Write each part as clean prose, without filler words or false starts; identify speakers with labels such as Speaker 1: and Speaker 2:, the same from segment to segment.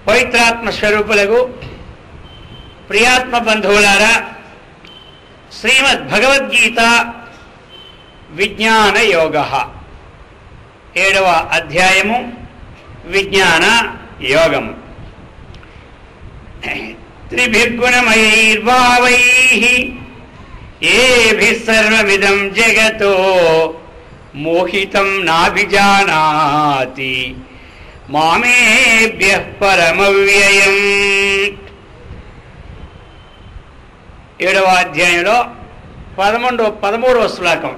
Speaker 1: పవిత్రాత్మ స్వరూపులకు ప్రియాత్మ బంధువులారా, శ్రీమద్ భగవద్గీత విజ్ఞాన యోగ 7వ అధ్యాయము విజ్ఞాన యోగము. త్రిభిర్గుణమయైర్భావైః ఏభిః సర్వమిదం జగతో మోహితం నాభిజానాతి మామేభ్యః పరమవ్యయం. 7వ అధ్యాయంలో 13వ శ్లోకం.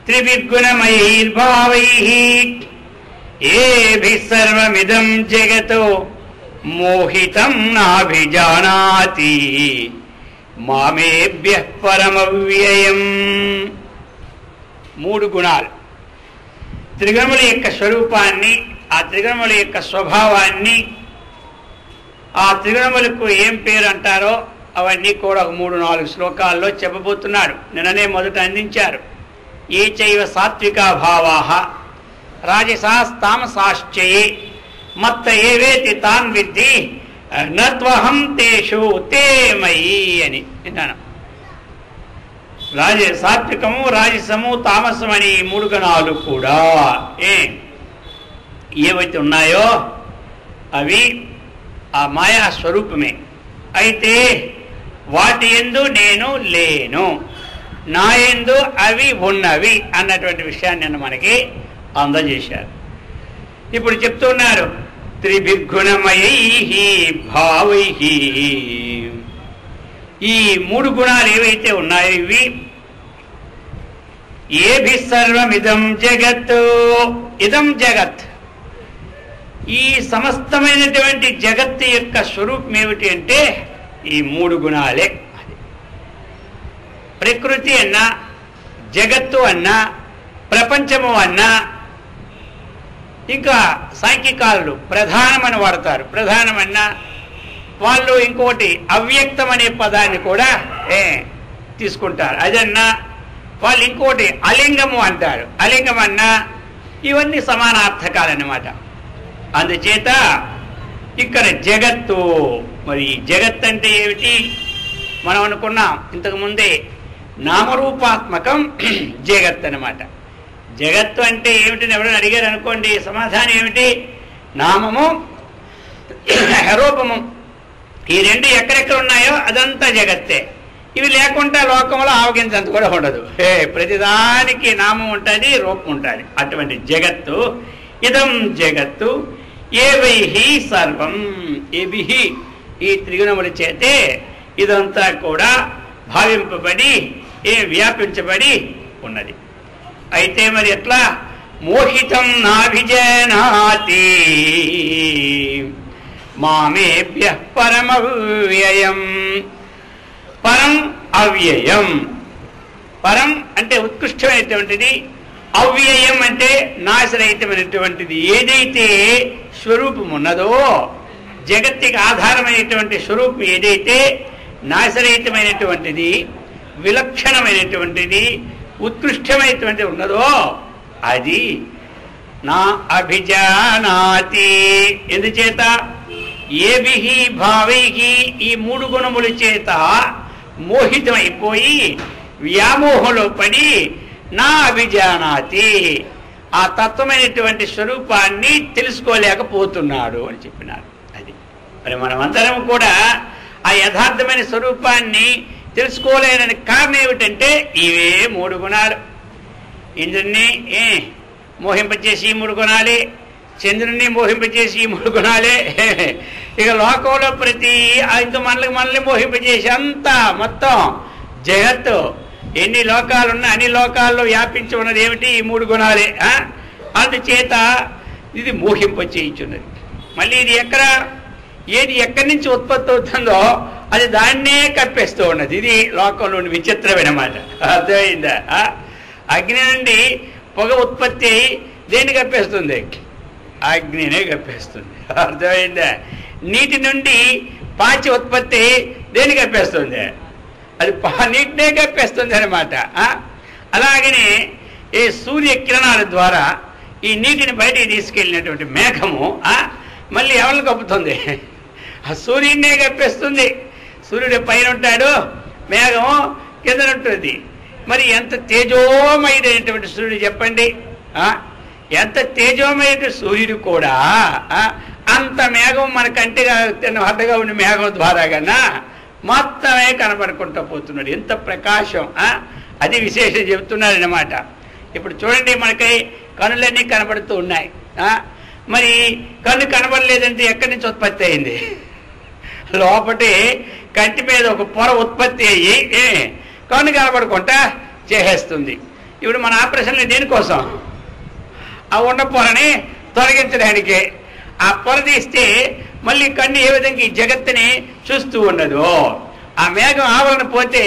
Speaker 1: త్రిభిర్గుణమయైర్భావైః ఏభిః సర్వమిదం జగతో మోహితం నాభిజానాతి మామేభ్యః పరమవ్యయం. 3 గుణాలు, త్రిగుణముల యొక్క స్వరూపాన్ని, ఆ త్రిగుణముల యొక్క స్వభావాన్ని, ఆ త్రిగుణములకు ఏం పేరు అంటారో అవన్నీ కూడా 3-4 శ్లోకాల్లో చెప్పబోతున్నాడు. నిన్ననే మొదట అందించారు. ఏ చైవ సాత్వికా భావాః రాజసాస్తామసాశ్చయే మత్త ఏవేతి తాన్ విద్ధి నత్వహం తేషు తే మయి అని విన్నాను. సాత్వికము, రాజసము, తామసం అని 3 గుణాలు కూడా ఏవైతే ఉన్నాయో అవి ఆ మాయా స్వరూపమే. అయితే వాటి యందు నేను లేను, నా యందు అవి ఉన్నవి అన్నటువంటి విషయాన్ని నేను మనకి అందజేశారు. ఇప్పుడు చెప్తున్నారు త్రిభిర్గుణమయైః భావైః. ఈ 3 గుణాలు ఏవైతే ఉన్నాయో ఇవి ఏభిః సర్వమిదం జగత్. ఇదం జగత్, ఈ సమస్తమైనటువంటి జగత్తు యొక్క స్వరూపం ఏమిటి అంటే ఈ 3 గుణాలే. ప్రకృతి అన్నా, జగత్తు అన్నా, ప్రపంచము అన్నా, ఇంకా సాంఖ్యకారులు ప్రధానమని వాడతారు. ప్రధానమన్నా వాళ్ళు ఇంకోటి అవ్యక్తం అనే పదాన్ని కూడా తీసుకుంటారు. అదన్నా వాళ్ళు ఇంకోటి అలింగము అంటారు. అలింగం అన్నా ఇవన్నీ సమానార్థకాలన్నమాట. అందుచేత ఇక్కడ జగత్తు, మరి జగత్ అంటే ఏమిటి మనం అనుకున్నాం ఇంతకుముందే, నామరూపాత్మకం జగత్ అన్నమాట. జగత్తు అంటే ఏమిటని ఎవరైనా అడిగారు అనుకోండి, సమాధానం ఏమిటి? నామము, రూపము, ఈ 2 ఎక్కడెక్కడ ఉన్నాయో అదంతా జగత్తే. ఇవి లేకుండా లోకంలో ఆవగించంత కూడా ఉండదు. ప్రతిదానికి నామం ఉంటుంది, రూపం ఉంటుంది. అటువంటి జగత్తు ఇదం జగత్తు ఏవైః సర్వం. ఏభిః, ఈ త్రిగుణముల చేతే ఇదంతా కూడా భావింపబడి వ్యాపించబడి ఉన్నది. అయితే మరి ఎట్లా? మోహితం నాభిజానాతి మామేభ్యః పరమవ్యయం. పరం అవ్యయం. పరం అంటే ఉత్కృష్టమైనటువంటిది, అవ్యయం అంటే నాశరహితమైనటువంటిది. ఏదైతే స్వరూపం ఉన్నదో, జగత్తుకి ఆధారమైనటువంటి స్వరూపం ఏదైతే నాశరహితమైనటువంటిది, విలక్షణమైనటువంటిది, ఉత్కృష్టమైనటువంటి ఉన్నదో అది నా అభిజానాతి. ఎందుచేత? ఏభిః భావైః, ఈ 3 గుణముల చేత మోహితమైపోయి వ్యామోహంలో పడి నా అభిజానాతి, ఆ తత్వమైనటువంటి స్వరూపాన్ని తెలుసుకోలేకపోతున్నాడు అని చెప్పినారు. అది మరి మనమందరం కూడా ఆ యథార్థమైన స్వరూపాన్ని తెలుసుకోలేని కారణం ఏమిటంటే ఇవే 3 గుణాలు. ఇంద్రుణ్ణి మోహింపచేసి 3 గుణాలే, చంద్రుణ్ణి మోహింపచేసి 3 గుణాలే. ఇక లోకంలో ప్రతి ఇంకా మనల్ని మోహింపచేసి అంతా మొత్తం జగత్తు ఎన్ని లోకాలున్నా అన్ని లోకాల్లో వ్యాపించి ఉన్నది ఏమిటి? ఈ 3 గుణాలే. అందుచేత ఇది మోహింపచేయుచున్నది. మళ్ళీ ఇది ఏది ఎక్కడి నుంచి ఉత్పత్తి అవుతుందో అది దాన్నే కప్పేస్తూ ఉన్నది. ఇది లోకంలోని విచిత్రమైన మాట. అర్థమైందా? అగ్ని నుండి పొగ ఉత్పత్తి అయి దేన్ని కప్పేస్తుంది? అగ్నినే కప్పేస్తుంది. అర్థమైందా? నీటి నుండి పాచి ఉత్పత్తి దేన్ని కప్పేస్తుంది? అది నీటినే కప్పేస్తుంది అనమాట. అలాగనే ఈ సూర్య కిరణాల ద్వారా ఈ నీటిని బయటికి తీసుకెళ్ళినటువంటి మేఘము మళ్ళీ ఎవరిని కప్పుతుంది? ఆ సూర్యుడినే కప్పేస్తుంది. సూర్యుడు పైన ఉంటాడు, మేఘం కింద ఉంటుంది. మరి ఎంత తేజోమయుడైనటువంటి సూర్యుడు చెప్పండి. ఎంత తేజోమయుడు సూర్యుడు కూడా అంత మేఘం మన కంటిగా అడ్డగా ఉన్న మేఘం ద్వారా కన్నా మొత్తమే కనబడుకుంటూ పోతున్నాడు. ఎంత ప్రకాశం! అది విశేషం చెబుతున్నాడు అన్నమాట. ఇప్పుడు చూడండి, మనకి కనులన్నీ కనబడుతూ ఉన్నాయి. మరి కన్ను కనబడలేదంటే ఎక్కడి నుంచి ఉత్పత్తి అయింది? లోపటి కంటి మీద ఒక పొర ఉత్పత్తి అయ్యి కన్ను కనబడుకుంటా చేసేస్తుంది. ఇప్పుడు మన ఆపరేషన్లు దేనికోసం? ఆ ఉన్న పొరని తొలగించడానికి. ఆ పొర తీస్తే మళ్ళీ కన్ను ఏ విధంగా ఈ జగత్తుని చూస్తూ ఉండదు. ఆ మేఘం ఆవరణ పోతే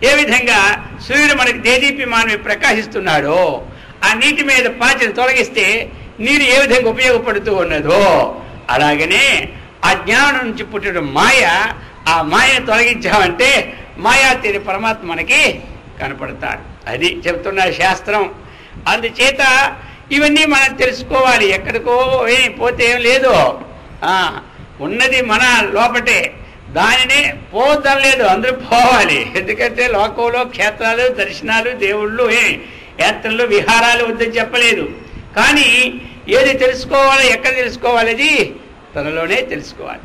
Speaker 1: ఏ విధంగా సూర్యుడు మనకి దేదీప్యమానవి ప్రకాశిస్తున్నాడో, ఆ నీటి మీద పాచిని తొలగిస్తే నీరు ఏ విధంగా ఉపయోగపడుతూ ఉన్నదో, అలాగనే ఆ జ్ఞానం నుంచి పుట్టిన మాయ, ఆ మాయను తొలగించామంటే మాయా తీరి పరమాత్మ మనకి కనపడతాడు. అది చెప్తున్న శాస్త్రం. అందుచేత ఇవన్నీ మనం తెలుసుకోవాలి. ఎక్కడికో పోతే ఏం లేదు, ఉన్నది మన లోపటే. దానినే పోవద్దాం లేదు, అందరూ పోవాలి. ఎందుకంటే లోకంలో క్షేత్రాలు, దర్శనాలు, దేవుళ్ళు, యాత్రలు, విహారాలు వద్దని చెప్పలేదు. కానీ ఏది తెలుసుకోవాలో, ఎక్కడ తెలుసుకోవాలి, అది తనలోనే తెలుసుకోవాలి.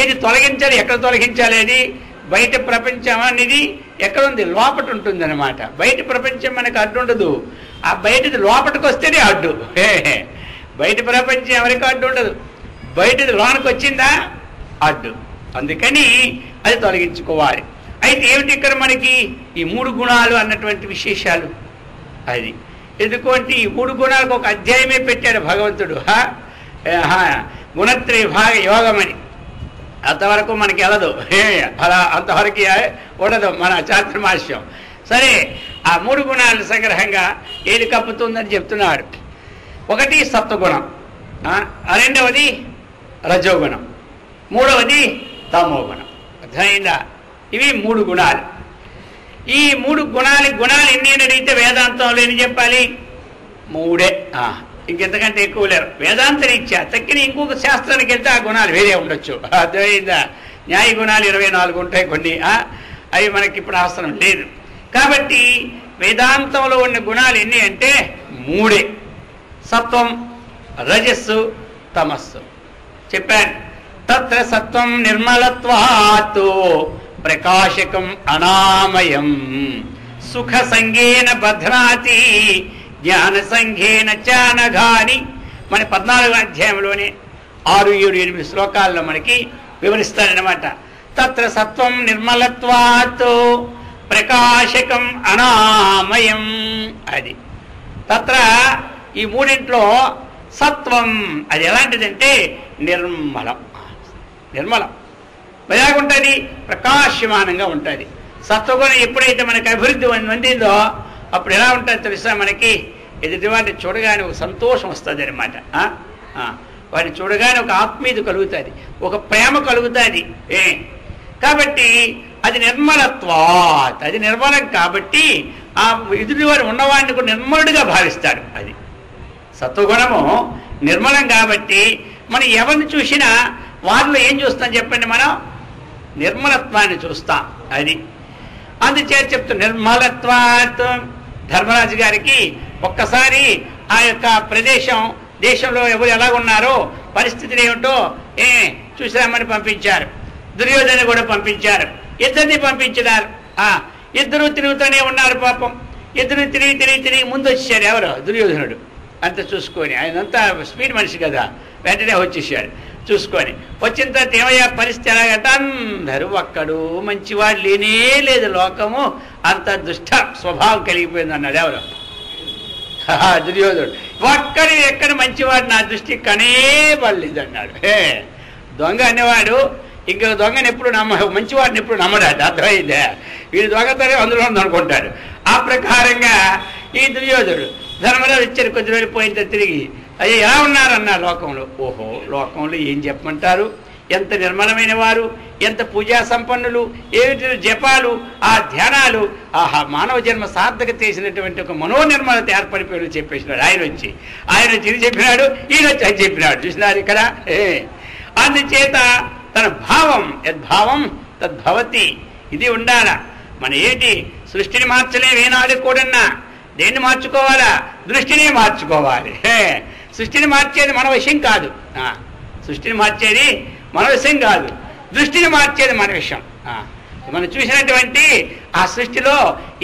Speaker 1: ఏది తొలగించాలి, ఎక్కడ తొలగించాలి, అది బయట ప్రపంచం అనేది ఎక్కడుంది? లోపట ఉంటుంది అనమాట. బయట ప్రపంచం మనకు అడ్డు ఉండదు. ఆ బయటది లోపలికి వస్తేనే అడ్డు. బయట ప్రపంచం ఎవరికి అడ్డు ఉండదు, బయటది లోనికి వచ్చిందా అడ్డు. అందుకని అది తొలగించుకోవాలి. అయితే ఏమిటి ఇక్కడ మనకి ఈ 3 గుణాలు అన్నటువంటి విశేషాలు? అది ఎందుకంటే ఈ 3 గుణాలకు ఒక అధ్యాయమే పెట్టాడు భగవంతుడు. గుణత్రయ భాగ యోగమని. అంతవరకు మనకి వెళ్ళదు, అలా అంతవరకు ఉండదు మన చాతుర్మాస్యం. సరే, ఆ 3 గుణాలు సంగ్రహంగా ఏది కప్పుతుందని చెప్తున్నాడు. ఒకటి సత్వగుణం, రెండవది రజోగుణం, మూడవది తమోగుణం. అర్థమైందా? ఇవి 3 గుణాలు. ఈ 3 గుణాలు ఎన్ని అని అడిగితే వేదాంతంలో ఎన్ని చెప్పాలి? 3. ఇంకెంతకంటే ఎక్కువ లేరు. వేదాంత రీత్యా తక్కిన ఇంకొక శాస్త్రానికి వెళ్తే ఆ గుణాలు వేరే ఉండొచ్చు. అర్థమైందా? న్యాయ గుణాలు 24 ఉంటాయి కొన్ని, అవి మనకి ఇప్పుడు అవసరం లేదు. కాబట్టి వేదాంతంలో ఉన్న గుణాలు ఎన్ని అంటే 3. సత్వం, రజస్సు, తమస్సు చెప్పాను. తత్ర సత్వం నిర్మలత్వాత్ ప్రకాశకం అనామయం సుఖ సంగేన భద్రాతి జ్ఞాన సంఘేన చానఘాని. మన 14వ అధ్యాయంలోనే 6, 7, 8 శ్లోకాల్లో మనకి వివరిస్తారనమాట. తత్ర సత్వం నిర్మలత్వాత్ ప్రకాశకం అనామయం. అది తత్ర ఈ 3 సత్వం అది ఎలాంటిదంటే నిర్మలం. నిర్మలం ఎలాగుంటుంది? ప్రకాశమానంగా ఉంటుంది. సత్వగుణం ఎప్పుడైతే మనకి అభివృద్ధి పొందిందో అప్పుడు ఎలా ఉంటుంది తెలుసా? మనకి ఎదుటివాడిని చూడగానే ఒక సంతోషం వస్తుంది అనమాట. వాడిని చూడగానే ఒక ఆత్మీయత కలుగుతుంది, ఒక ప్రేమ కలుగుతుంది. కాబట్టి అది నిర్మలత్వాత్, అది నిర్మలం. కాబట్టి ఆ ఎదుటివాడు ఉన్నవాడిని కూడా నిర్మలుడిగా భావిస్తాడు. అది సత్వగుణము నిర్మలం. కాబట్టి మనం ఎవరిని చూసినా వారిలో ఏం చూస్తాం చెప్పండి? మనం నిర్మలత్వాన్ని చూస్తాం. అది అందుచేత చెప్తూ నిర్మలత్వాత్. ధర్మరాజు గారికి ఒక్కసారి ఆ యొక్క దేశంలో ఎవరు ఎలాగున్నారో పరిస్థితులు ఏమిటో చూసామని పంపించారు. దుర్యోధన కూడా పంపించారు. ఇద్దరిని పంపించినారు. ఇద్దరు తిరుగుతూనే ఉన్నారు. పాపం ఇద్దరు తిరిగి ముందు వచ్చేసారు. ఎవరు? దుర్యోధనుడు. అంత చూసుకొని, ఆయనంతా స్పీడ్ మనిషి కదా, వెంటనే వచ్చేసాడు. చూసుకొని వచ్చిన తర్వాత ఏమయ్యా పరిస్థితి ఎలాగంటే అందరూ ఒక్కడు మంచివాడు లేనే లేదు, లోకము అంత దుష్ట స్వభావం కలిగిపోయింది అన్నాడు. ఎవరు? దుర్యోధనుడు. ఎక్కడ మంచివాడు నా దృష్టి కనేబడలేదు అన్నాడు. దొంగ అనేవాడు ఇంకొక దొంగని ఎప్పుడు మంచివాడిని ఎప్పుడు నమ్మడాడు. అర్థమైందే? వీడు దొంగతనే అందులో అనుకుంటాడు. ఆ ప్రకారంగా ఈ దుర్యోధనుడు ధర్మరాజు ఇచ్చారు. కొద్ది రోజులు పోయిన తిరిగి అయ్యా ఎలా ఉన్నారన్నా లోకంలో. ఓహో, లోకంలో ఏం చెప్పమంటారు? ఎంత నిర్మలమైన వారు, ఎంత పూజా సంపన్నులు, ఏమిటి జపాలు, ఆ ధ్యానాలు, మానవ జన్మ సార్థక చేసినటువంటి ఒక మనోనిర్మలత ఏర్పడిపోయాడు చెప్పేసినాడు. ఆయన వచ్చి ఇది చెప్పినాడు, ఈయన వచ్చి అది చెప్పినాడు. చూసినారు ఇక్కడ అందుచేత తన భావం యద్భావం తద్భవతి ఇది ఉండాల. మన ఏంటి సృష్టిని మార్చలేము ఏనాడు కూడన్నా. దేన్ని మార్చుకోవాలా? దృష్టిని మార్చుకోవాలి. సృష్టిని మార్చేది మన విషయం కాదు. సృష్టిని మార్చేది మన విషయం కాదు, దృష్టిని మార్చేది మన విషయం. మనం చూసినటువంటి ఆ సృష్టిలో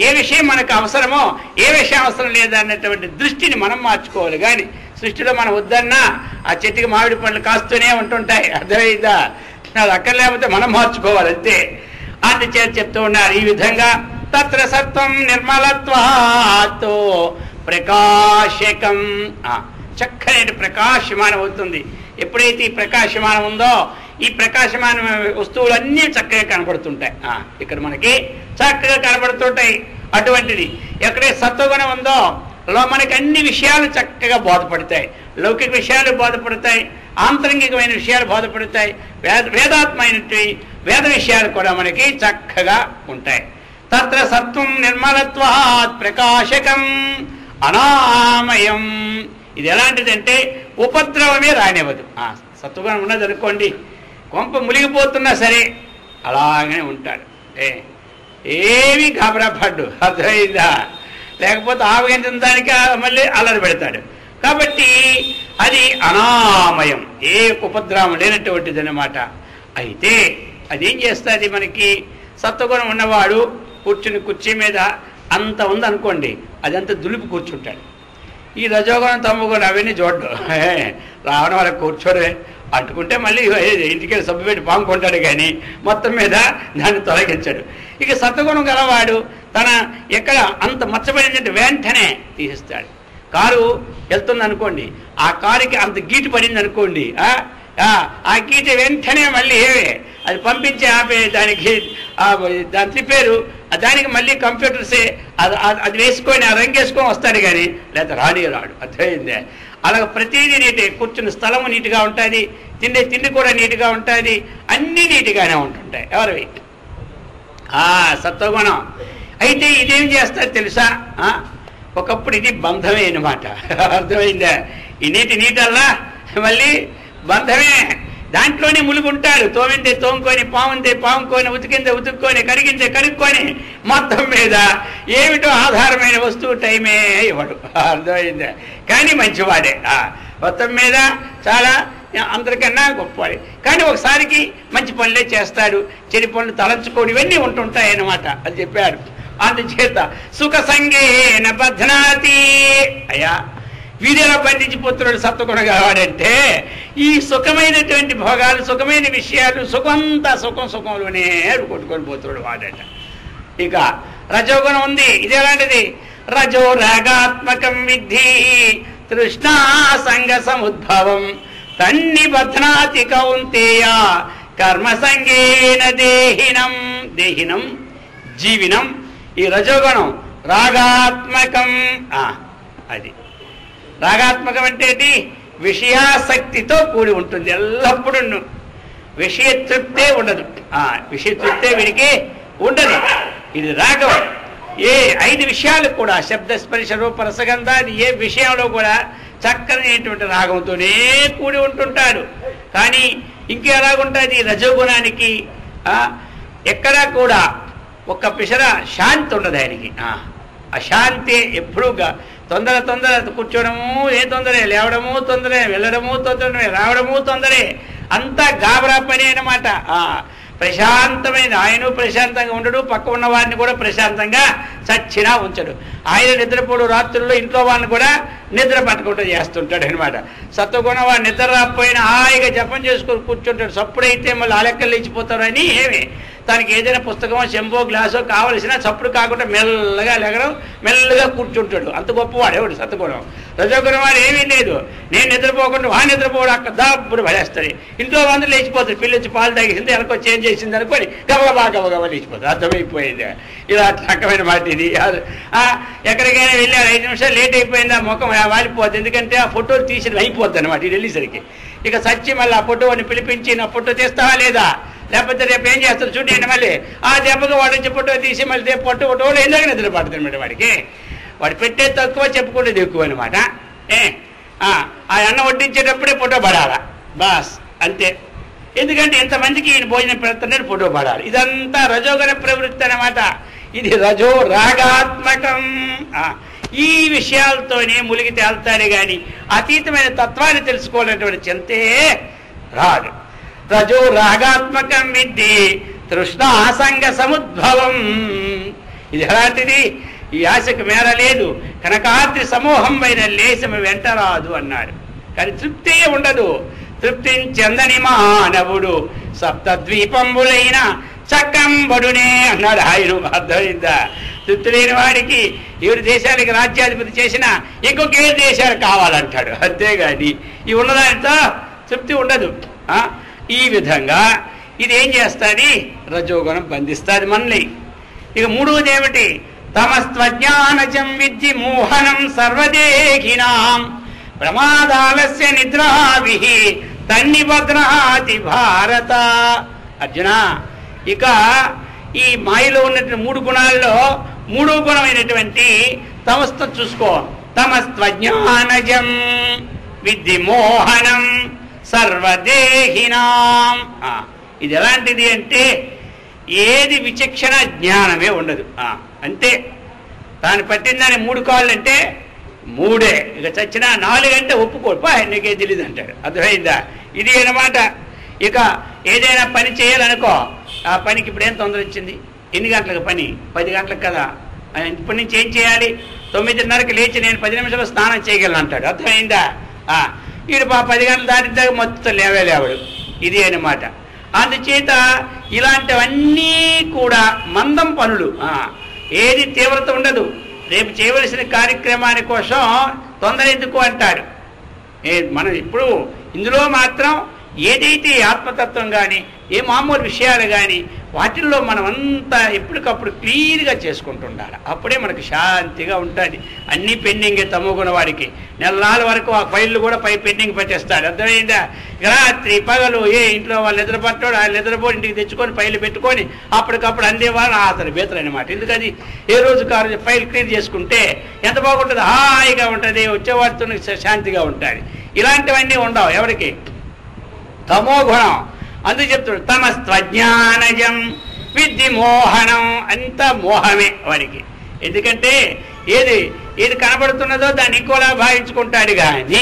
Speaker 1: ఏ విషయం మనకు అవసరమో ఏ విషయం అవసరం లేదన్నటువంటి దృష్టిని మనం మార్చుకోవాలి. కానీ సృష్టిలో మనం వద్దన్నా ఆ చెట్టుకి మామిడి పండ్లు కాస్తూనే ఉంటుంటాయి. అర్థమైందా? అది అక్కడ లేకపోతే మనం మార్చుకోవాలి అంతే. అందుచేత చెప్తూ ఉన్నారు ఈ విధంగా తత్ర సత్వం నిర్మలత్వాతో ప్రకాశకం. చక్కని ప్రకాశమానం అవుతుంది. ఎప్పుడైతే ఈ ప్రకాశమానం ఉందో ఈ ప్రకాశమాన వస్తువులన్నీ చక్కగా కనబడుతుంటాయి. ఇక్కడ మనకి చక్కగా కనబడుతుంటాయి. అటువంటిది ఎక్కడైతే సత్వగుణం ఉందో మనకి అన్ని విషయాలు చక్కగా బోధపడతాయి. లౌకిక విషయాలు బోధపడతాయి, ఆంతరంగికమైన విషయాలు బోధపడతాయి, వేదాత్మైనటువంటి వేద విషయాలు కూడా మనకి చక్కగా ఉంటాయి. తత్ర సత్వం నిర్మలత్వాత్ ప్రకాశకం అనామయం. ఇది ఎలాంటిదంటే ఉపద్రవమే రానివ్వదు. సత్వగుణం ఉన్నది అనుకోండి, కొంప మునిగిపోతున్నా సరే అలాగనే ఉంటాడు. ఏమీ గాబరాపడ్డు. అర్థమైందా? లేకపోతే ఆవగించిన దానికి మళ్ళీ అల్లరి పెడతాడు. కాబట్టి అది అనామయం, ఏ ఉపద్రవం లేనటువంటిది అన్నమాట. అయితే అదేం చేస్తుంది? మనకి సత్వగుణం ఉన్నవాడు కూర్చుని కుర్చీ మీద అంత ఉందనుకోండి, అదంతా దులిపి కూర్చుంటాడు. ఈ రజోగుణం తమగుణం అవన్నీ చూడ్డు. రావడం వాళ్ళకి కూర్చోరే అంటుకుంటే మళ్ళీ ఇంటికి సబ్బు పెట్టి పాముకుంటాడు, కానీ మొత్తం మీద దాన్ని తొలగించాడు. ఇక సత్వగుణం గలవాడు తన ఎక్కడ అంత మచ్చబడిందంటే వెంటనే తీసిస్తాడు. కారు వెళ్తుంది అనుకోండి, ఆ కారుకి అంత గీటు పడింది అనుకోండి, ఆ గీట వెంటనే మళ్ళీ అది పంపించి ఆపే దానికి దాని తిప్పారు, దానికి మళ్ళీ కంప్యూటర్సే అది వేసుకొని ఆ రంగు వేసుకొని వస్తాడు, కానీ లేదా రాడు. అర్థమైందే? అలాగే ప్రతిదీ నీటే. కూర్చున్న స్థలము నీట్గా ఉంటుంది, తిండి కూడా నీట్గా ఉంటుంది, అన్నీ నీట్గానే ఉంటుంటాయి. ఎవరివి? సత్వగుణం. అయితే ఇదేం చేస్తారు తెలుసా? ఒకప్పుడు ఇది బంధమే అన్నమాట. అర్థమైందా? ఈ నీటల్లా మళ్ళీ బంధమే. దాంట్లోనే ములుగుంటాడు. తోమిందే తోముకొని, పాముందే పాముకొని, ఉతికిందే ఉతుక్కొని, కడిగిందే కడుక్కొని, మొత్తం మీద ఏమిటో ఆధారమైన వస్తువు టైమే ఇవ్వడు. అర్థమైందే? కానీ మంచివాడే. మొత్తం మీద చాలా అందరికన్నా గొప్పవాడే. కానీ ఒకసారికి మంచి పనులే చేస్తాడు, చెడు పనులు తలంచుకోని ఇవన్నీ ఉంటుంటాయి అన్నమాట. అది చెప్పారు. అందుచేత సుఖ సంగేన బధ్నాతి. అయ్యా వీధిలో బంధించిపోతున్నాడు సత్వగుణం కావాడంటే ఈ సుఖమైనటువంటి భోగాలు, సుఖమైన విషయాలు, సుఖంతా సుఖంలోనే కొట్టుకొని పోతున్నాడు వాడట. ఇక రజోగుణం ఉంది. ఇది ఎలాంటిది? రజో రాగాత్మకం విద్ధి తృష్ణా సంగ సముద్భవం తన్ని బధ్నాతి కౌంతేయ కర్మ సంగేన దేహినం జీవినం. ఈ రజోగుణం రాగాత్మకం. అది రాగాత్మకం అంటే విషయాసక్తితో కూడి ఉంటుంది. ఎల్లప్పుడూ విషయ తృప్తే ఉండదు. విషయ తృప్తే వీడికి ఉండదు. ఇది రాగం. ఏ 5 విషయాలు కూడా శబ్ద స్పర్శ రూప రసగంధాది ఏ విషయంలో కూడా చక్కనైనటువంటి రాగంతోనే కూడి ఉంటుంటాడు. కానీ ఇంకెలాగుంటుంది రజోగుణానికి? ఎక్కడా కూడా ఒక్క పిసర శాంతి ఉండదు ఆయనకి. అశాంతి ఎప్పుడూగా తొందర కూర్చోవడము ఏ తొందరే, లేవడము తొందరే, వెళ్ళడము తొందరే, రావడము తొందరే, అంతా గాబరా పని అన్నమాట. ప్రశాంతమైన ఆయన ప్రశాంతంగా ఉండడు, పక్క ఉన్న వారిని కూడా ప్రశాంతంగా చచ్చినా ఉంచడు. ఆయన నిద్రపోడు. రాత్రుల్లో ఇంట్లో వాళ్ళని కూడా నిద్ర పట్టకుండా చేస్తుంటాడు అనమాట. సత్వగుణ వాడు నిద్ర రాకపోయినా హాయిగా జపం చేసుకొని కూర్చుంటాడు. సప్పుడైతే మళ్ళీ ఆ లెక్కలు లేచిపోతాడు అని ఏమి తనకి ఏదైనా పుస్తకమో చెంబో గ్లాసో కావలసిన చప్పుడు కాకుండా మెల్లగా లెగడం, మెల్లగా కూర్చుంటాడు. అంత గొప్పవాడు ఎవడు సత్వగుణం. రజోగుణం వాడు ఏమీ లేదు. నేను నిద్రపోకుండా వాడు నిద్రపోవడం అక్కడ దాప్పుడు పడేస్తాడు. ఇంట్లో అందరూ లేచిపోతాడు. పిల్లొచ్చి పాలు తాగేసింది, వెనకొచ్చి ఏం చేసింది అనుకొని గబగబా లేచిపోతాడు. అర్థమైపోయింది. ఇలా రకమైన మాట ఇది. ఎక్కడికైనా వెళ్ళి 5 నిమిషాలు లేట్ అయిపోయింది, ఆ ముఖం వాలిపోద్ది. ఎందుకంటే ఆ ఫోటోలు తీసి అయిపోద్ది అనమాట. ఇది వెళ్ళేసరికి ఇక సచ్చి మళ్ళీ ఆ ఫోటోని పిలిపించి నా ఫోటో తీస్తావా లేదా, లేకపోతే రేపు ఏం చేస్తారు చూడండి, మళ్ళీ ఆ దెబ్బగా వాడు వచ్చి ఫోటో తీసి మళ్ళీ రేపు ఫోటోలు ఎందుకు నిద్ర పడుతుంది అనమాట. వాడికి వాడు పెట్టే తక్కువ, చెప్పుకునేది ఎక్కువ అనమాట. ఆ అన్నం వడ్డించేటప్పుడే ఫోటో పడాలా బాస్, అంతే. ఎందుకంటే ఇంతమందికి ఈయన భోజనం పెడుతున్నాడు, ఫోటో పడాలి. ఇదంతా రజోగుణ ప్రవృత్తి అన్నమాట. ఇది రజో రాగాత్మకం. ఈ విషయాలతోనే ములిగి తేల్తారే గాని అతీతమైన తత్వాన్ని తెలుసుకోవాలనేటువంటి చింతే రాదు. రజో రాగాత్మకం విద్ది తృష్ణాసంగ సముద్భవం. ఇది ఎలాంటిది? ఈ ఆశకు మేర లేదు, కనకాద్రి సమూహం పైన లేశము వెంట రాదు అన్నాడు. కానీ తృప్తే ఉండదు. తృప్తిని చెందని మానవుడు సప్తద్వీపంబులైన చక్కంబడునే అన్నాడు ఆయన. అర్థమైందా? తృప్తి లేని వాడికి ఎవరి దేశానికి రాజ్యాధిపతి చేసినా ఇంకొకే దేశాలు కావాలంటాడు. అంతేగాని ఈ ఉన్నదానితో తృప్తి ఉండదు. ఈ విధంగా ఇది ఏం చేస్తుంది? రజోగుణం బంధిస్తుంది మనల్ని. ఇక మూడవది ఏమిటి? తమస్త్వజ్ఞానజం విద్ది మోహనం సర్వదేహినాం ప్రమాదాలస్య నిద్రాభి తన్నిభద్రాతి భారత. అర్జున, ఇక ఈ మాయలో ఉన్నటువంటి మూడు గుణాల్లో మూడో గుణమైనటువంటి తమస్తం చూసుకో. తమస్త్వజ్ఞానజం విద్ది మోహనం సర్వదేహినాం. ఇది ఎలాంటిది అంటే ఏది విచక్షణ జ్ఞానమే ఉండదు. అంతే. తాను పట్టిందని 3 కాళ్ళు అంటే 3. ఇక చచ్చినా 4 అంటే ఒప్పుకోపా, నీకే తెలియదు అంటాడు. అర్థమైందా? ఇది అన్నమాట. ఇక ఏదైనా పని చేయాలనుకో, ఆ పనికి ఇప్పుడు ఏం తొందర వచ్చింది? ఎన్ని గంటలకు పని? 10 గంటలకు కదా. ఇప్పటి నుంచి ఏం చేయాలి? 9:30కి లేచి నేను 10 నిమిషాలు స్నానం చేయగలను అంటాడు. అర్థమైందా? వీడు 10 గంటలు దాటిద్దాకా మొత్తం లేవడు. ఇది అన్నమాట. అందుచేత ఇలాంటివన్నీ కూడా మందం పనులు. ఏది తీవ్రత ఉండదు. రేపు చేయవలసిన కార్యక్రమాని కోసం తొందర ఎందుకు అంటాడు. మనం ఇప్పుడు ఇందులో మాత్రం ఏదైతే ఆత్మతత్వం కానీ ఏ మామూలు విషయాలు కానీ వాటిల్లో మనం అంతా ఎప్పటికప్పుడు క్లియర్గా చేసుకుంటుండాలి. అప్పుడే మనకు శాంతిగా ఉంటుంది. అన్నీ పెండింగే తమోగుణ వాడికి. నెలల వరకు ఆ ఫైళ్ళు కూడా పెండింగ్ పెట్టేస్తాడు. అర్థమైందా? రాత్రి పగలు ఇంట్లో వాళ్ళు నిద్రపట్టాడు, ఆయన నిద్రపోయి ఇంటికి తెచ్చుకొని ఫైళ్ళు పెట్టుకొని అప్పటికప్పుడు అందేవాళ్ళు అతను బేతలు అనమాట. ఎందుకని ఏ రోజు కారు ఫైల్ క్లియర్ చేసుకుంటే ఎంత బాగుంటుంది, హాయిగా ఉంటుంది, వచ్చేవాడితో శాంతిగా ఉంటుంది. ఇలాంటివన్నీ ఉండవు ఎవరికి? తమో గుణం. అందుకు చెప్తాడు తమస్త్వజ్ఞానజం విద్ది మోహనం. అంతా మోహమే వాడికి. ఎందుకంటే ఏది కనబడుతున్నదో దాన్ని ఇంకోలా భావించుకుంటాడు కానీ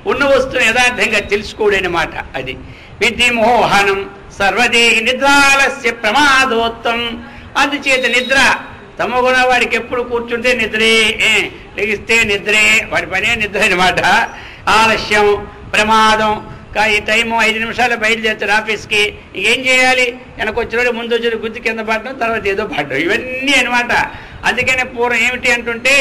Speaker 1: ఉన్న వస్తువుని యథార్థంగా తెలుసుకోడనమాట. అది విద్ది మోహనం సర్వదేహి నిద్రాలస్య ప్రమాదోత్తం. అందుచేత నిద్ర తమోగుణ వాడికి ఎప్పుడు కూర్చుంటే నిద్రే, లెగిస్తే నిద్రే, వాడి పనే నిద్ర అనమాట. ఆలస్యం, ప్రమాదం. ఈ టైము 5 నిమిషాలు బయలుదేరుతాడు ఆఫీస్కి. ఇంకేం చేయాలి? వెనక వచ్చినోడు ముందు వచ్చి గుద్ది కింద పడడం, తర్వాత ఏదో పడడం, ఇవన్నీ అనమాట. అందుకనే పూర్వం ఏమిటి అంటుంటే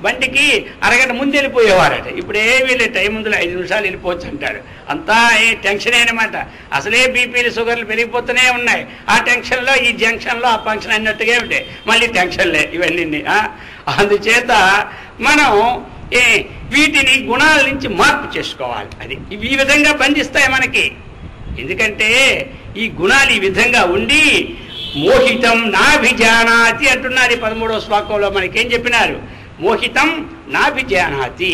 Speaker 1: బండికి అరగంట ముందు వెళ్ళిపోయేవారట. ఇప్పుడు ఏమీ లేదు, టైం ముందులో 5 నిమిషాలు వెళ్ళిపోవచ్చు అంటాడు. అంతా టెన్షనే అనమాట. అసలే బీపీలు షుగర్లు పెరిగిపోతూనే ఉన్నాయి. ఆ టెన్షన్లో ఈ జంక్షన్లో ఆ ఫంక్షన్ అన్నట్టుగా ఉంటాయి. మళ్ళీ టెన్షన్లే ఇవన్నీ. అందుచేత మనం వీటిని గుణాల నుంచి మార్పు చేసుకోవాలి. అది ఇవి ఈ విధంగా బంధిస్తాయి మనకి. ఎందుకంటే ఈ గుణాలు ఈ విధంగా ఉండి మోహితం నాభిజానాతి అంటున్నారు 13వ శ్లోకంలో. మనకేం చెప్పినారు? మోహితం నాభిజానాతి.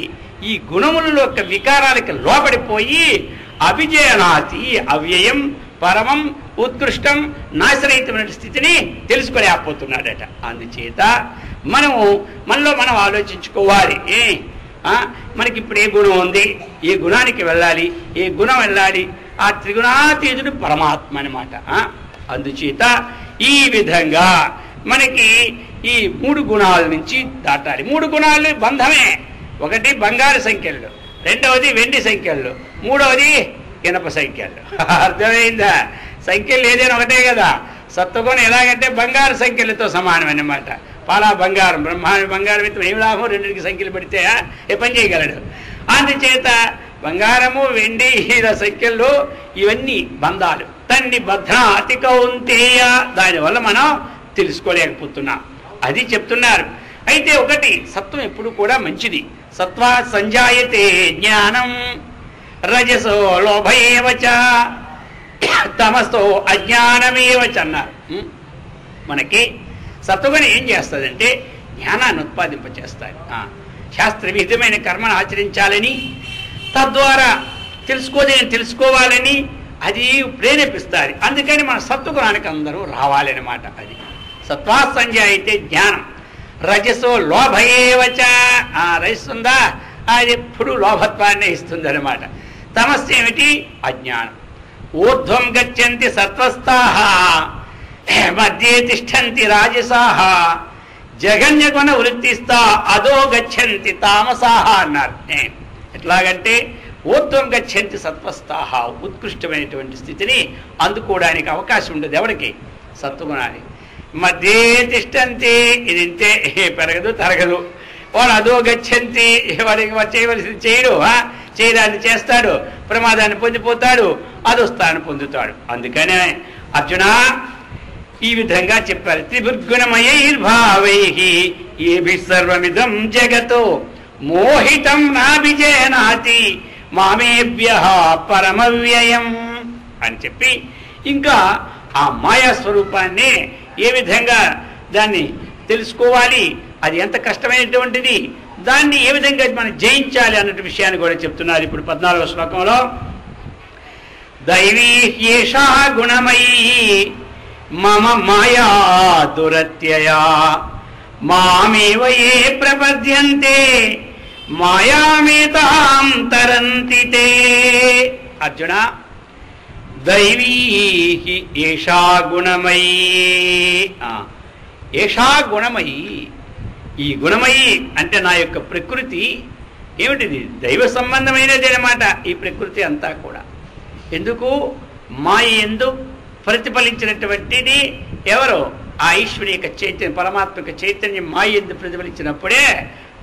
Speaker 1: ఈ గుణములలో యొక్క వికారాలకి లోపడిపోయి అభిజానాతి అవ్యయం పరమం ఉత్కృష్టం నాశరహితమైన స్థితిని తెలుసుకోలేకపోతున్నాడట. అందుచేత మనలో మనం ఆలోచించుకోవాలి. మనకి ఇప్పుడు ఏ గుణం ఉంది, ఏ గుణానికి వెళ్ళాలి, ఏ గుణం వెళ్ళాలి? ఆ త్రిగుణాతీతుడు పరమాత్మ అనమాట. అందుచేత ఈ విధంగా మనకి ఈ 3 గుణాల నుంచి దాటాలి. 3 గుణాలు బంధమే. ఒకటి బంగారు సంఖ్యలు, రెండవది వెండి సంఖ్యలు, మూడవది ఇనప సంఖ్యలు. అర్థమైందా? సంఖ్యలు ఏదైనా ఒకటే కదా. సత్వగుణం ఎలాగంటే బంగారు సంఖ్యలతో సమానం అన్నమాట. పాలా బంగారం, బ్రహ్మాండ బంగారం అయితే ఏమి లాభం? 2కి సంఖ్యలు పెడితే ఏ పని చేయగలడు. అందుచేత బంగారము, వెండి, ఇలా సంఖ్యలు ఇవన్నీ బంధాలు. తండ్రి భద్రాతి కౌంతేయ. దానివల్ల మనం తెలుసుకోలేకపోతున్నాం. అది చెప్తున్నారు. అయితే ఒకటి, సత్వం ఎప్పుడు కూడా మంచిది. సత్వా సంజాయతే జ్ఞానం రజసో లోభయేవచ తమస్తో అజ్ఞానమేవచ అన్నారు. మనకి సత్వగుణం ఏం చేస్తుందంటే జ్ఞానాన్ని ఉత్పాదింపచేస్తాడు. శాస్త్ర విహితమైన కర్మను ఆచరించాలని, తద్వారా తెలుసుకోవాలని, అది ప్రేరేపిస్తుంది. అందుకని మన సత్వగుణానికి అందరూ రావాలి అనమాట. అది సత్వాసంజ అయితే జ్ఞానం. రజసో లోభయేవచ, ఆ రజస్సు ఉందా అది ఎప్పుడు లోభత్వాన్ని ఇస్తుంది అనమాట. తమస్సు ఏమిటి? అజ్ఞానం. ఊర్ధ్వం గచ్చంతి సత్వస్థాః మధ్యే తిష్టంతి రాజసాః జగన్యగుణ వృత్తిస్థా అదో గచ్చంతి తామసాః అన్నారు. ఎట్లాగంటే ఊర్ధ్వం గచ్చంతి సత్వస్థాః, ఉత్కృష్టమైనటువంటి స్థితిని అందుకోవడానికి అవకాశం ఉండదు ఎవరికి? సత్వగుణానికి. మధ్యే తిష్టంతి, ఇది ఇంతే, పెరగదు తరగదు. వాడు అదో గచ్చంతి, వాడికి చేయవలసింది చేయడు, చేయడాన్ని చేస్తాడు, ప్రమాదాన్ని పొందిపోతాడు, అదోస్థాన్ని పొందుతాడు. అందుకనే అర్జున ఈ విధంగా చెప్పారు. త్రిభుర్గుణమయైర్భావైః ఏభిః సర్వమిదం జగతో మోహితం నాభిజయనాతి మామేభ్యః పరమవ్యయం అని చెప్పి ఇంకా ఆ మాయా స్వరూపాన్ని ఏ విధంగా దాన్ని తెలుసుకోవాలి, అది ఎంత కష్టమైనటువంటిది, దాన్ని ఏ విధంగా మనం జయించాలి అన్నటువంటి విషయాన్ని కూడా చెప్తున్నారు. ఇప్పుడు 14వ శ్లోకంలో దైవీ ఏషా గుణమయీ మమ మాయా దురత్యయా మామేవ ఏ ప్రపద్యంతే మాయామేతాం తరంతి తే. అర్జున దైవీ ఏషా గుణమయీ, ఏషా గుణమయీ, ఈ గుణమయీ అంటే నా యొక్క ప్రకృతి ఏమిటిది? దైవ సంబంధమైనది అన్నమాట ఈ ప్రకృతి అంతా కూడా. ఎందుకు? మాయ ఎందు ప్రతిఫలించినటువంటిది ఎవరు? ఆ ఈశ్వరి యొక్క చైతన్యం, పరమాత్మ యొక్క చైతన్యం మాయ ఎందు ప్రతిఫలించినప్పుడే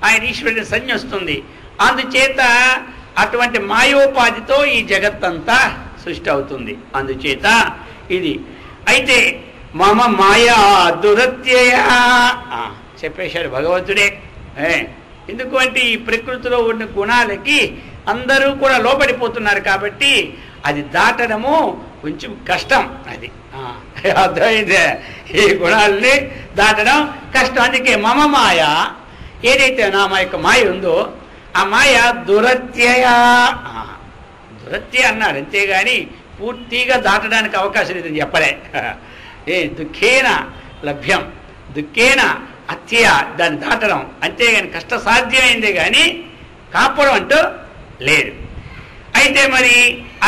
Speaker 1: ఆయన ఈశ్వరుని సంజ్ఞ వస్తుంది. అందుచేత అటువంటి మాయోపాధితో ఈ జగత్తంతా సృష్టి అవుతుంది. అందుచేత ఇది అయితే మమ మాయా దురత్యయ చెప్పేశాడు భగవంతుడే. ఎందుకు అంటే ఈ ప్రకృతిలో ఉన్న గుణాలకి అందరూ కూడా లోపడిపోతున్నారు కాబట్టి అది దాటడము కొంచెం కష్టం. అది అర్థమైందే, ఈ గుణాలని దాటడం కష్టం. అందుకే మమ మాయ, ఏదైతే నా మా యొక్క మాయ ఉందో ఆ మాయ దురత్యయ, దురత్య అన్నాడు అంతేగాని పూర్తిగా దాటడానికి అవకాశం లేదని చెప్పలే. దుఃఖేన లభ్యం, దుఃఖేన అత్య, దాన్ని దాటడం అంతేగాని కష్ట సాధ్యమైందే కానీ కాపడం అంటూ లేదు. అయితే మరి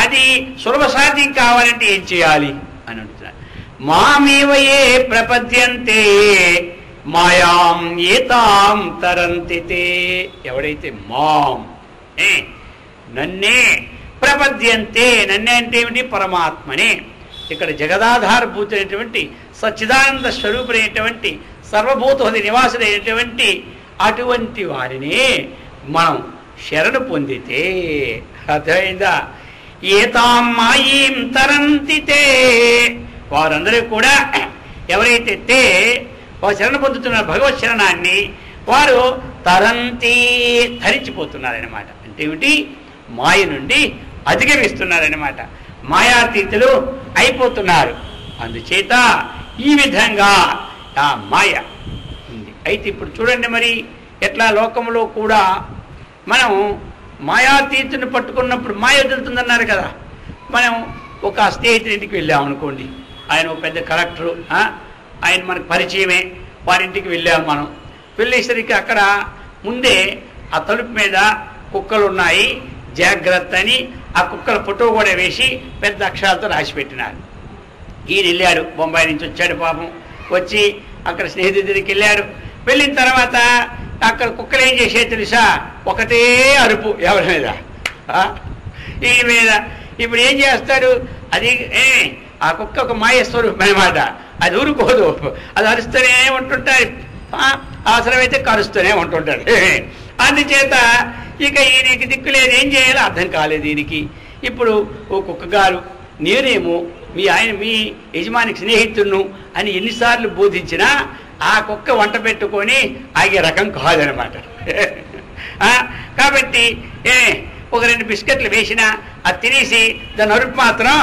Speaker 1: అది సులభ సాధ్యం కావాలంటే ఏం చేయాలి అని అంటున్నారు. మామేవయే ప్రపద్యంతే మాయాం ఏతాం తరంతి తే. ఎవడైతే మాం నన్నే ప్రపద్యంతే, నన్నే అంటే ఏమిటి? పరమాత్మనే. ఇక్కడ జగదాధారభూతమైనటువంటి సచ్చిదానంద స్వరూపుడైనటువంటి సర్వభూతోది నివాసుడైనటువంటి అటువంటి వారిని మనం శరణు పొందితే, అర్థమైందా? ఏతాం మాయీం తరంతి తే, వారందరూ కూడా ఎవరైతే తే వారు శరణ పొందుతున్నారు భగవత్ శరణాన్ని, వారు తరంతి ధరించిపోతున్నారనమాట. అంటే ఏమిటి? మాయ నుండి అధిగమిస్తున్నారనమాట, మాయాతీతులు అయిపోతున్నారు. అందుచేత ఈ విధంగా ఆ మాయ ఉంది. అయితే ఇప్పుడు చూడండి మరి ఎట్లా లోకంలో కూడా మనం మాయాతీతుని పట్టుకున్నప్పుడు మాయ వదులుతుందన్నారు కదా. మనం ఒక స్నేహితుడింటికి వెళ్ళామనుకోండి, ఆయన ఒక పెద్ద కలెక్టరు, ఆయన మనకు పరిచయమే, వారింటికి వెళ్ళాము. మనం వెళ్ళేసరికి అక్కడ ముందే ఆ తలుపు మీద కుక్కలు ఉన్నాయి జాగ్రత్త అని ఆ కుక్కల ఫోటో కూడా వేసి పెద్ద అక్షరాలతో రాసి పెట్టినారు. ఈయన వెళ్ళాడు, బొంబాయి నుంచి వచ్చాడు పాపం, వచ్చి అక్కడ స్నేహితుడి దగ్గరికి వెళ్ళాడు. వెళ్ళిన తర్వాత అక్కడ కుక్కలు ఏం చేసే తెలుసా? ఒకటే అరుపు ఎవరి మీద, ఈయన మీద. ఇప్పుడు ఏం చేస్తాడు? అది ఆ కుక్క ఒక మాయస్వరూపం అనమాట, అది ఊరుకోదు, అది అరుస్తూనే ఉంటుంటాడు, అవసరమైతే కరుస్తూనే ఉంటుంటాడు. అందుచేత ఇక ఈయనకి దిక్కు లేదు, ఏం చేయాలో అర్థం కాలేదు ఈయనకి. ఇప్పుడు ఓ కుక్క గారు, నేనేమో మీ యజమానికి స్నేహితుడును అని ఎన్నిసార్లు బోధించినా ఆ కుక్క వంట పెట్టుకొని ఆగే రకం కాదనమాట. కాబట్టి ఒక 2 బిస్కెట్లు వేసినా అది తినేసి దాని అరుపు మాత్రం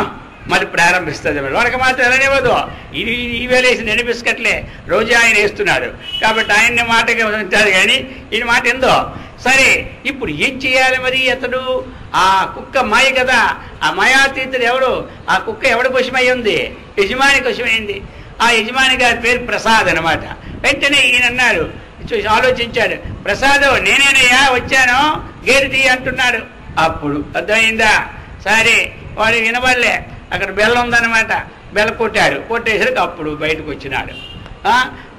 Speaker 1: మళ్ళీ ప్రారంభిస్తుంది. వాడికి మాత్రం ఎలానేవదు, ఇవే వేసిన 2 బిస్కెట్లే రోజు ఆయన వేస్తున్నాడు కాబట్టి ఆయన్ని మాటగా ఉంటాడు. కానీ ఈయన మాట ఏందో సరే ఇప్పుడు ఏం చేయాలి మరి అతడు? ఆ కుక్క మాయ కదా, ఆ మాయాతీతుడు ఎవడు? ఆ కుక్క ఎవడి వశమై ఉంది? యజమాని వశమైంది. ఆ యజమాని గారి పేరు ప్రసాద్ అనమాట. వెంటనే ఈయన అన్నారు, ఆలోచించాడు, ప్రసాదం నేనేనయ్యా వచ్చాను, గేటు తీ అంటున్నాడు. అప్పుడు అర్థమైందా? సరే వాడు వినబడలే, అక్కడ బెల్ల ఉందన్నమాట, బెల్ల కొట్టాడు. కొట్టేసరికి అప్పుడు బయటకు వచ్చినాడు.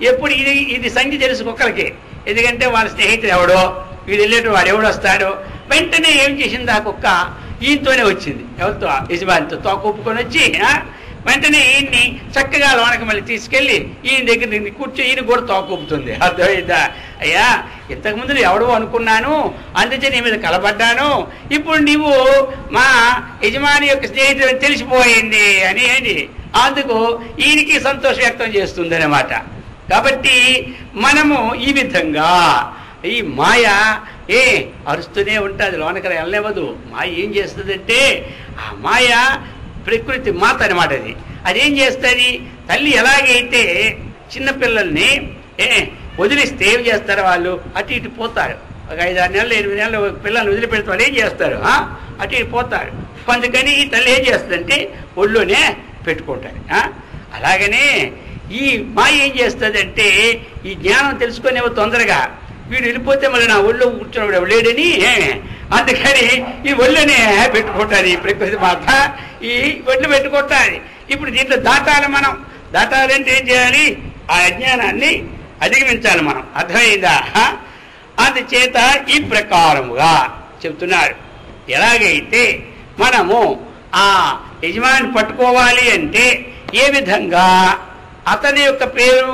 Speaker 1: ఎప్పుడు ఇది సంగతి తెలుసు కుక్కలకి, ఎందుకంటే వాళ్ళ స్నేహితుడు ఎవడో, వీడు వెళ్ళేటో వాడు ఎవడు వస్తాడో. వెంటనే ఏం చేసింది ఆ కుక్క? ఈయనతోనే వచ్చింది. ఎవరితో? యజమానితో తోకొప్పుకొని వచ్చి వెంటనే ఈయన్ని చక్కగా లోనకి మళ్ళీ తీసుకెళ్ళి ఈయన దగ్గర కూర్చో, ఈయన కూడా తోకొప్పుతుంది. అర్థమైందా? అయ్యా ఇంతకుముందు ఎవడో అనుకున్నాను, అందుకే నీ మీద కలబడ్డాను, ఇప్పుడు నీవు మా యజమాని యొక్క స్నేహితుడు తెలిసిపోయింది అని ఏంటి, అందుకు ఈయనకి సంతోషం వ్యక్తం చేస్తుంది అన్నమాట. కాబట్టి మనము ఈ విధంగా ఈ మాయ అరుస్తూనే ఉంటుంది, లోనకి వెళ్ళనివ్వదు. మాయ ఏం చేస్తుందంటే, ఆ మాయ ప్రకృతి మాత అనమాట. అదేం చేస్తుంది? తల్లి ఎలాగైతే చిన్నపిల్లల్ని వదిలిస్తే ఏం చేస్తారు? వాళ్ళు అటు ఇటు పోతారు. ఒక 5-6 నెలలు 8 నెలలు పిల్లల్ని వదిలిపెడితే వాళ్ళు ఏం చేస్తారు? అటు ఇటు పోతారు. అందుకని ఈ తల్లి ఏం చేస్తుందంటే ఒళ్ళోనే పెట్టుకుంటారు. అలాగనే ఈ మాయ ఏం చేస్తుందంటే, ఈ జ్ఞానం తెలుసుకునేవో తొందరగా, వీడు వెళ్ళిపోతే మళ్ళీ నా ఒళ్ళో కూర్చున్నాడు లేడని, అందుకని ఈ ఒళ్ళోనే పెట్టుకుంటారు ఈ ప్రకృతి మాత. ఈ ఒళ్ళు పెట్టుకుంటారు. ఇప్పుడు దీంట్లో దాటాలి మనం. దాటాలంటే ఏం చేయాలి? ఆ అజ్ఞానాన్ని అధిగమించాలి మనం. అర్థమైందా? అందుచేత ఈ ప్రకారముగా చెప్తున్నారు. ఎలాగైతే మనము ఆ యజమాని పట్టుకోవాలి అంటే ఏ విధంగా అతని యొక్క పేరు,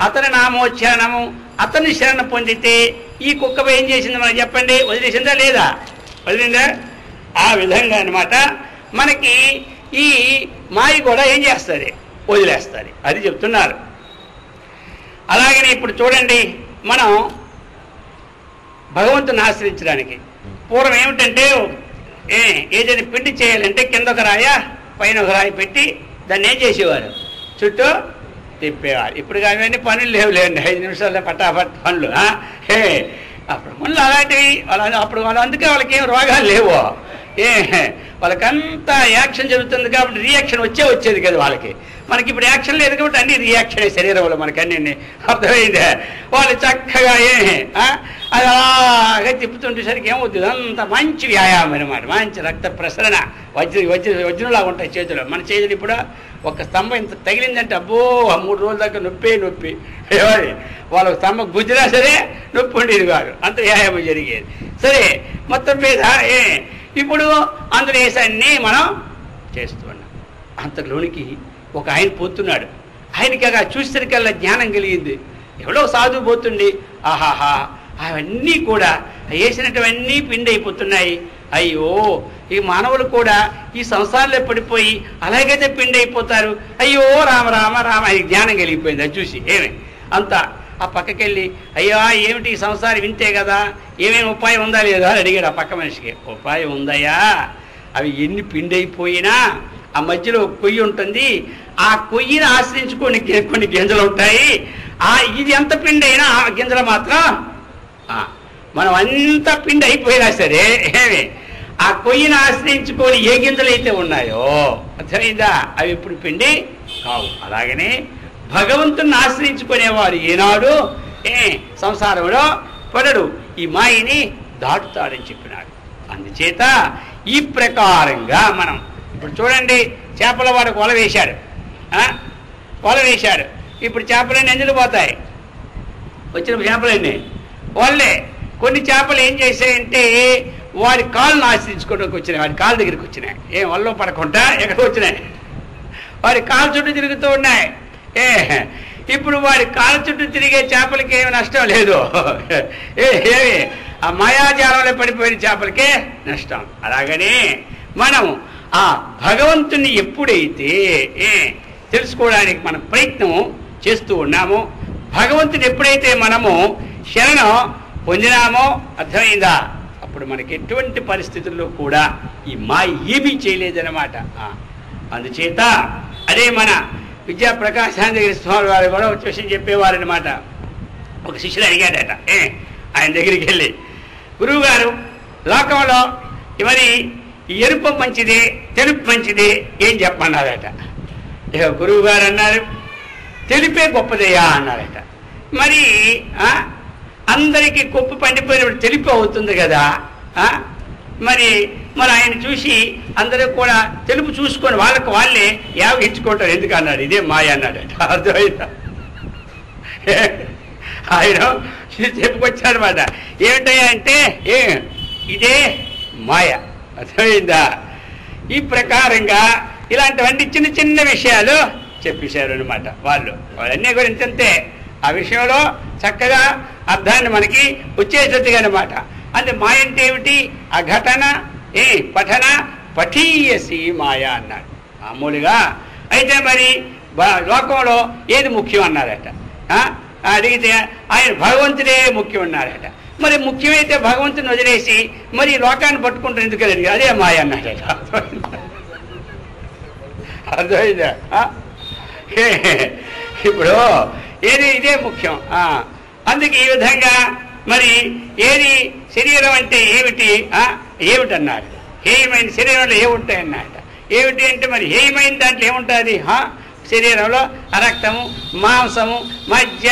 Speaker 1: అతని నామోచ్చారణము, అతన్ని శరణ పొందితే ఈ కుక్క ఏం చేసింది మనకు చెప్పండి? వదిలేసిందా లేదా? వదిలిందా? ఆ విధంగా అనమాట మనకి ఈ మాయ కూడా ఏం చేస్తుంది? వదిలేస్తుంది. అది చెప్తున్నారు. అలాగనే ఇప్పుడు చూడండి, మనం భగవంతుని ఆశ్రయించడానికి పూర్వం ఏమిటంటే, ఏదైనా పిండి చేయాలంటే కింద ఒక రాయ పైన ఒక రాయి పెట్టి దాన్ని ఏం చేసేవారు? చుట్టూ తిప్పేవారు. ఇప్పుడు అవన్నీ పనులు లేవులేండి, 5 నిమిషాల్లో పటాపట్ పనులు. అప్పుడు పనులు అలాంటివి. అప్పుడు వాళ్ళు అందుకే వాళ్ళకి ఏం రోగాలు లేవు. వాళ్ళకంతా యాక్షన్ జరుగుతుంది కాబట్టి రియాక్షన్ వచ్చేది కదా వాళ్ళకి. మనకి ఇప్పుడు యాక్షన్ లేదు కాబట్టి అన్ని రియాక్షన్ శరీరంలో మనకి అన్ని. అర్థమైందే? వాళ్ళు చక్కగా అది అలాగే తిప్పుతుంటేసరికి ఏమవుతుంది? అంత మంచి వ్యాయామం అనమాట, మంచి రక్త ప్రసరణ, వజ్రంలాగా ఉంటాయి చేతులు. మన చేతులు ఇప్పుడు ఒక స్తంభం ఇంత తగిలిందంటే అబ్బో 3 రోజుల దాకా నొప్పి వాళ్ళ స్తంభం గుజ్జినా సరే నొప్పి ఉండేది కాదు, అంత వ్యాయామం జరిగేది. సరే మొత్తం మీద ఇప్పుడు అందులో వేసాన్ని మనం చేస్తున్నాం. అంతలోనికి ఒక ఆయన పోతున్నాడు. ఆయనకి అలా చూసేసరికల్లా జ్ఞానం కలిగింది. ఎవడో సాధువు పోతుండి, ఆహాహా అవన్నీ కూడా వేసినటువన్నీ పిండి అయిపోతున్నాయి. అయ్యో ఈ మానవులు కూడా ఈ సంసారంలో పడిపోయి అలాగైతే పిండి అయిపోతారు. అయ్యో రామ రామ రామ అని జ్ఞానం కలిగిపోయింది. అది చూసి అంతా ఆ పక్కకెళ్ళి, అయ్యా ఏమిటి ఈ సంసారం వింతే కదా, ఏమేమి ఉపాయం ఉందా లేదా అని అడిగాడు ఆ పక్క మనిషికి. ఉపాయం ఉందయ్యా, అవి ఎన్ని పిండి అయిపోయినా ఆ మధ్యలో కొయ్యి ఉంటుంది, ఆ కొయ్యిని ఆశ్రయించుకొని కొన్ని గింజలు ఉంటాయి. ఇది ఎంత పిండి అయినా ఆ గింజలు మాత్రం మనం అంత పిండి అయిపోయినా సరే ఆ కొయ్యిని ఆశ్రయించుకొని ఏ గింజలు అయితే ఉన్నాయో, అర్థమైందా, అవి ఇప్పుడు పిండి కావు. అలాగనే భగవంతుని ఆశ్రయించుకునేవాడు ఏనాడు సంసారంలో పడడు, ఈ మాయని దాటుతాడని చెప్పినాడు. అందుచేత ఈ ప్రకారంగా మనం ఇప్పుడు చూడండి, చేపల వాడు వల వేశాడు. ఇప్పుడు చేపలన్నీ ఎందుకు పోతాయి? వచ్చిన చేపలన్నీ వాళ్ళే. కొన్ని చేపలు ఏం చేశాయంటే వాడి కాళ్ళను ఆశ్రయించుకోవడానికి వచ్చినాయి, వాడి కాళ్ళ దగ్గరికి వచ్చినాయి. వల్ల పడకుండా ఎక్కడికి వచ్చినాయి, వాడి కాళ్ళ చుట్టూ తిరుగుతూ ఉన్నాయి. ఇప్పుడు వాడి కాళ్ళ చుట్టూ తిరిగే చేపలకి ఏమి నష్టం లేదు, ఆ మాయాజాలంలో పడిపోయిన చేపలకే నష్టం. అలాగనే మనం ఆ భగవంతుని ఎప్పుడైతే తెలుసుకోవడానికి మనం ప్రయత్నం చేస్తూ ఉన్నామో, భగవంతుని ఎప్పుడైతే మనము శరణం పొందినామో, అర్థమైందా, అప్పుడు మనకి ఎటువంటి పరిస్థితుల్లో కూడా ఈ మాయ ఏమీ చేయలేదన్నమాట. అందుచేత అదే మన విద్యాప్రకాశాంతగిరి స్వామి వారు కూడా ఒక విషయం చెప్పేవారనమాట. ఒక శిష్యుడు అడిగాడట ఆయన దగ్గరికి వెళ్ళి, గురువుగారు లోకంలో మరి ఎరుపు మంచిదే, తెలుపు మంచిదే, ఏం చెప్పమన్నారట. ఇక గురువు గారు అన్నారు తెలిపే గొప్పదయ్యా అన్నారట. మరి అందరికీ కొప్పు పండిపోయినప్పుడు తెలిపి అవుతుంది కదా. మరి మరి ఆయన చూసి అందరూ కూడా తెలుపు చూసుకొని వాళ్ళకు వాళ్ళే యావగించుకుంటారు. ఎందుకు అన్నాడు, ఇదే మాయ అన్నాడట. అర్థమైందా? ఆయన చెప్పుకొచ్చాడనమాట. ఏమిటయ్యా అంటే ఇదే మాయ. అర్థమైందా? ఈ ప్రకారంగా ఇలాంటివన్నీ చిన్న చిన్న విషయాలు చెప్పేశారు అనమాట. వాళ్ళన్నీ కూడా ఇంతంతే. ఆ విషయంలో చక్కగా అర్థాన్ని మనకి వచ్చేటట్టుగా అనమాట. అంటే మాయ అంటే ఏమిటి? ఆ ఘటన పఠన పఠీయసి మాయ అన్నాడు మామూలుగా. అయితే మరి లోకంలో ఏది ముఖ్యం అన్నారట. అడిగితే ఆయన భగవంతుడే ముఖ్యం అన్నారట. మరి ముఖ్యమైతే భగవంతుని వదిలేసి మరి లోకాన్ని పట్టుకుంటారు ఎందుకని, అదే మాయ అన్నాడట. అర్థమైందా? ఇప్పుడు ఇదే ముఖ్యం. అందుకే ఈ విధంగా మరి ఏది శరీరం అంటే ఏమిటన్నారు. హేయమైన శరీరంలో ఏముంటాయన్నమాట. ఏమిటి అంటే మరి హేయమైన దాంట్లో ఏముంటుంది? శరీరంలో రక్తము, మాంసము, మధ్య,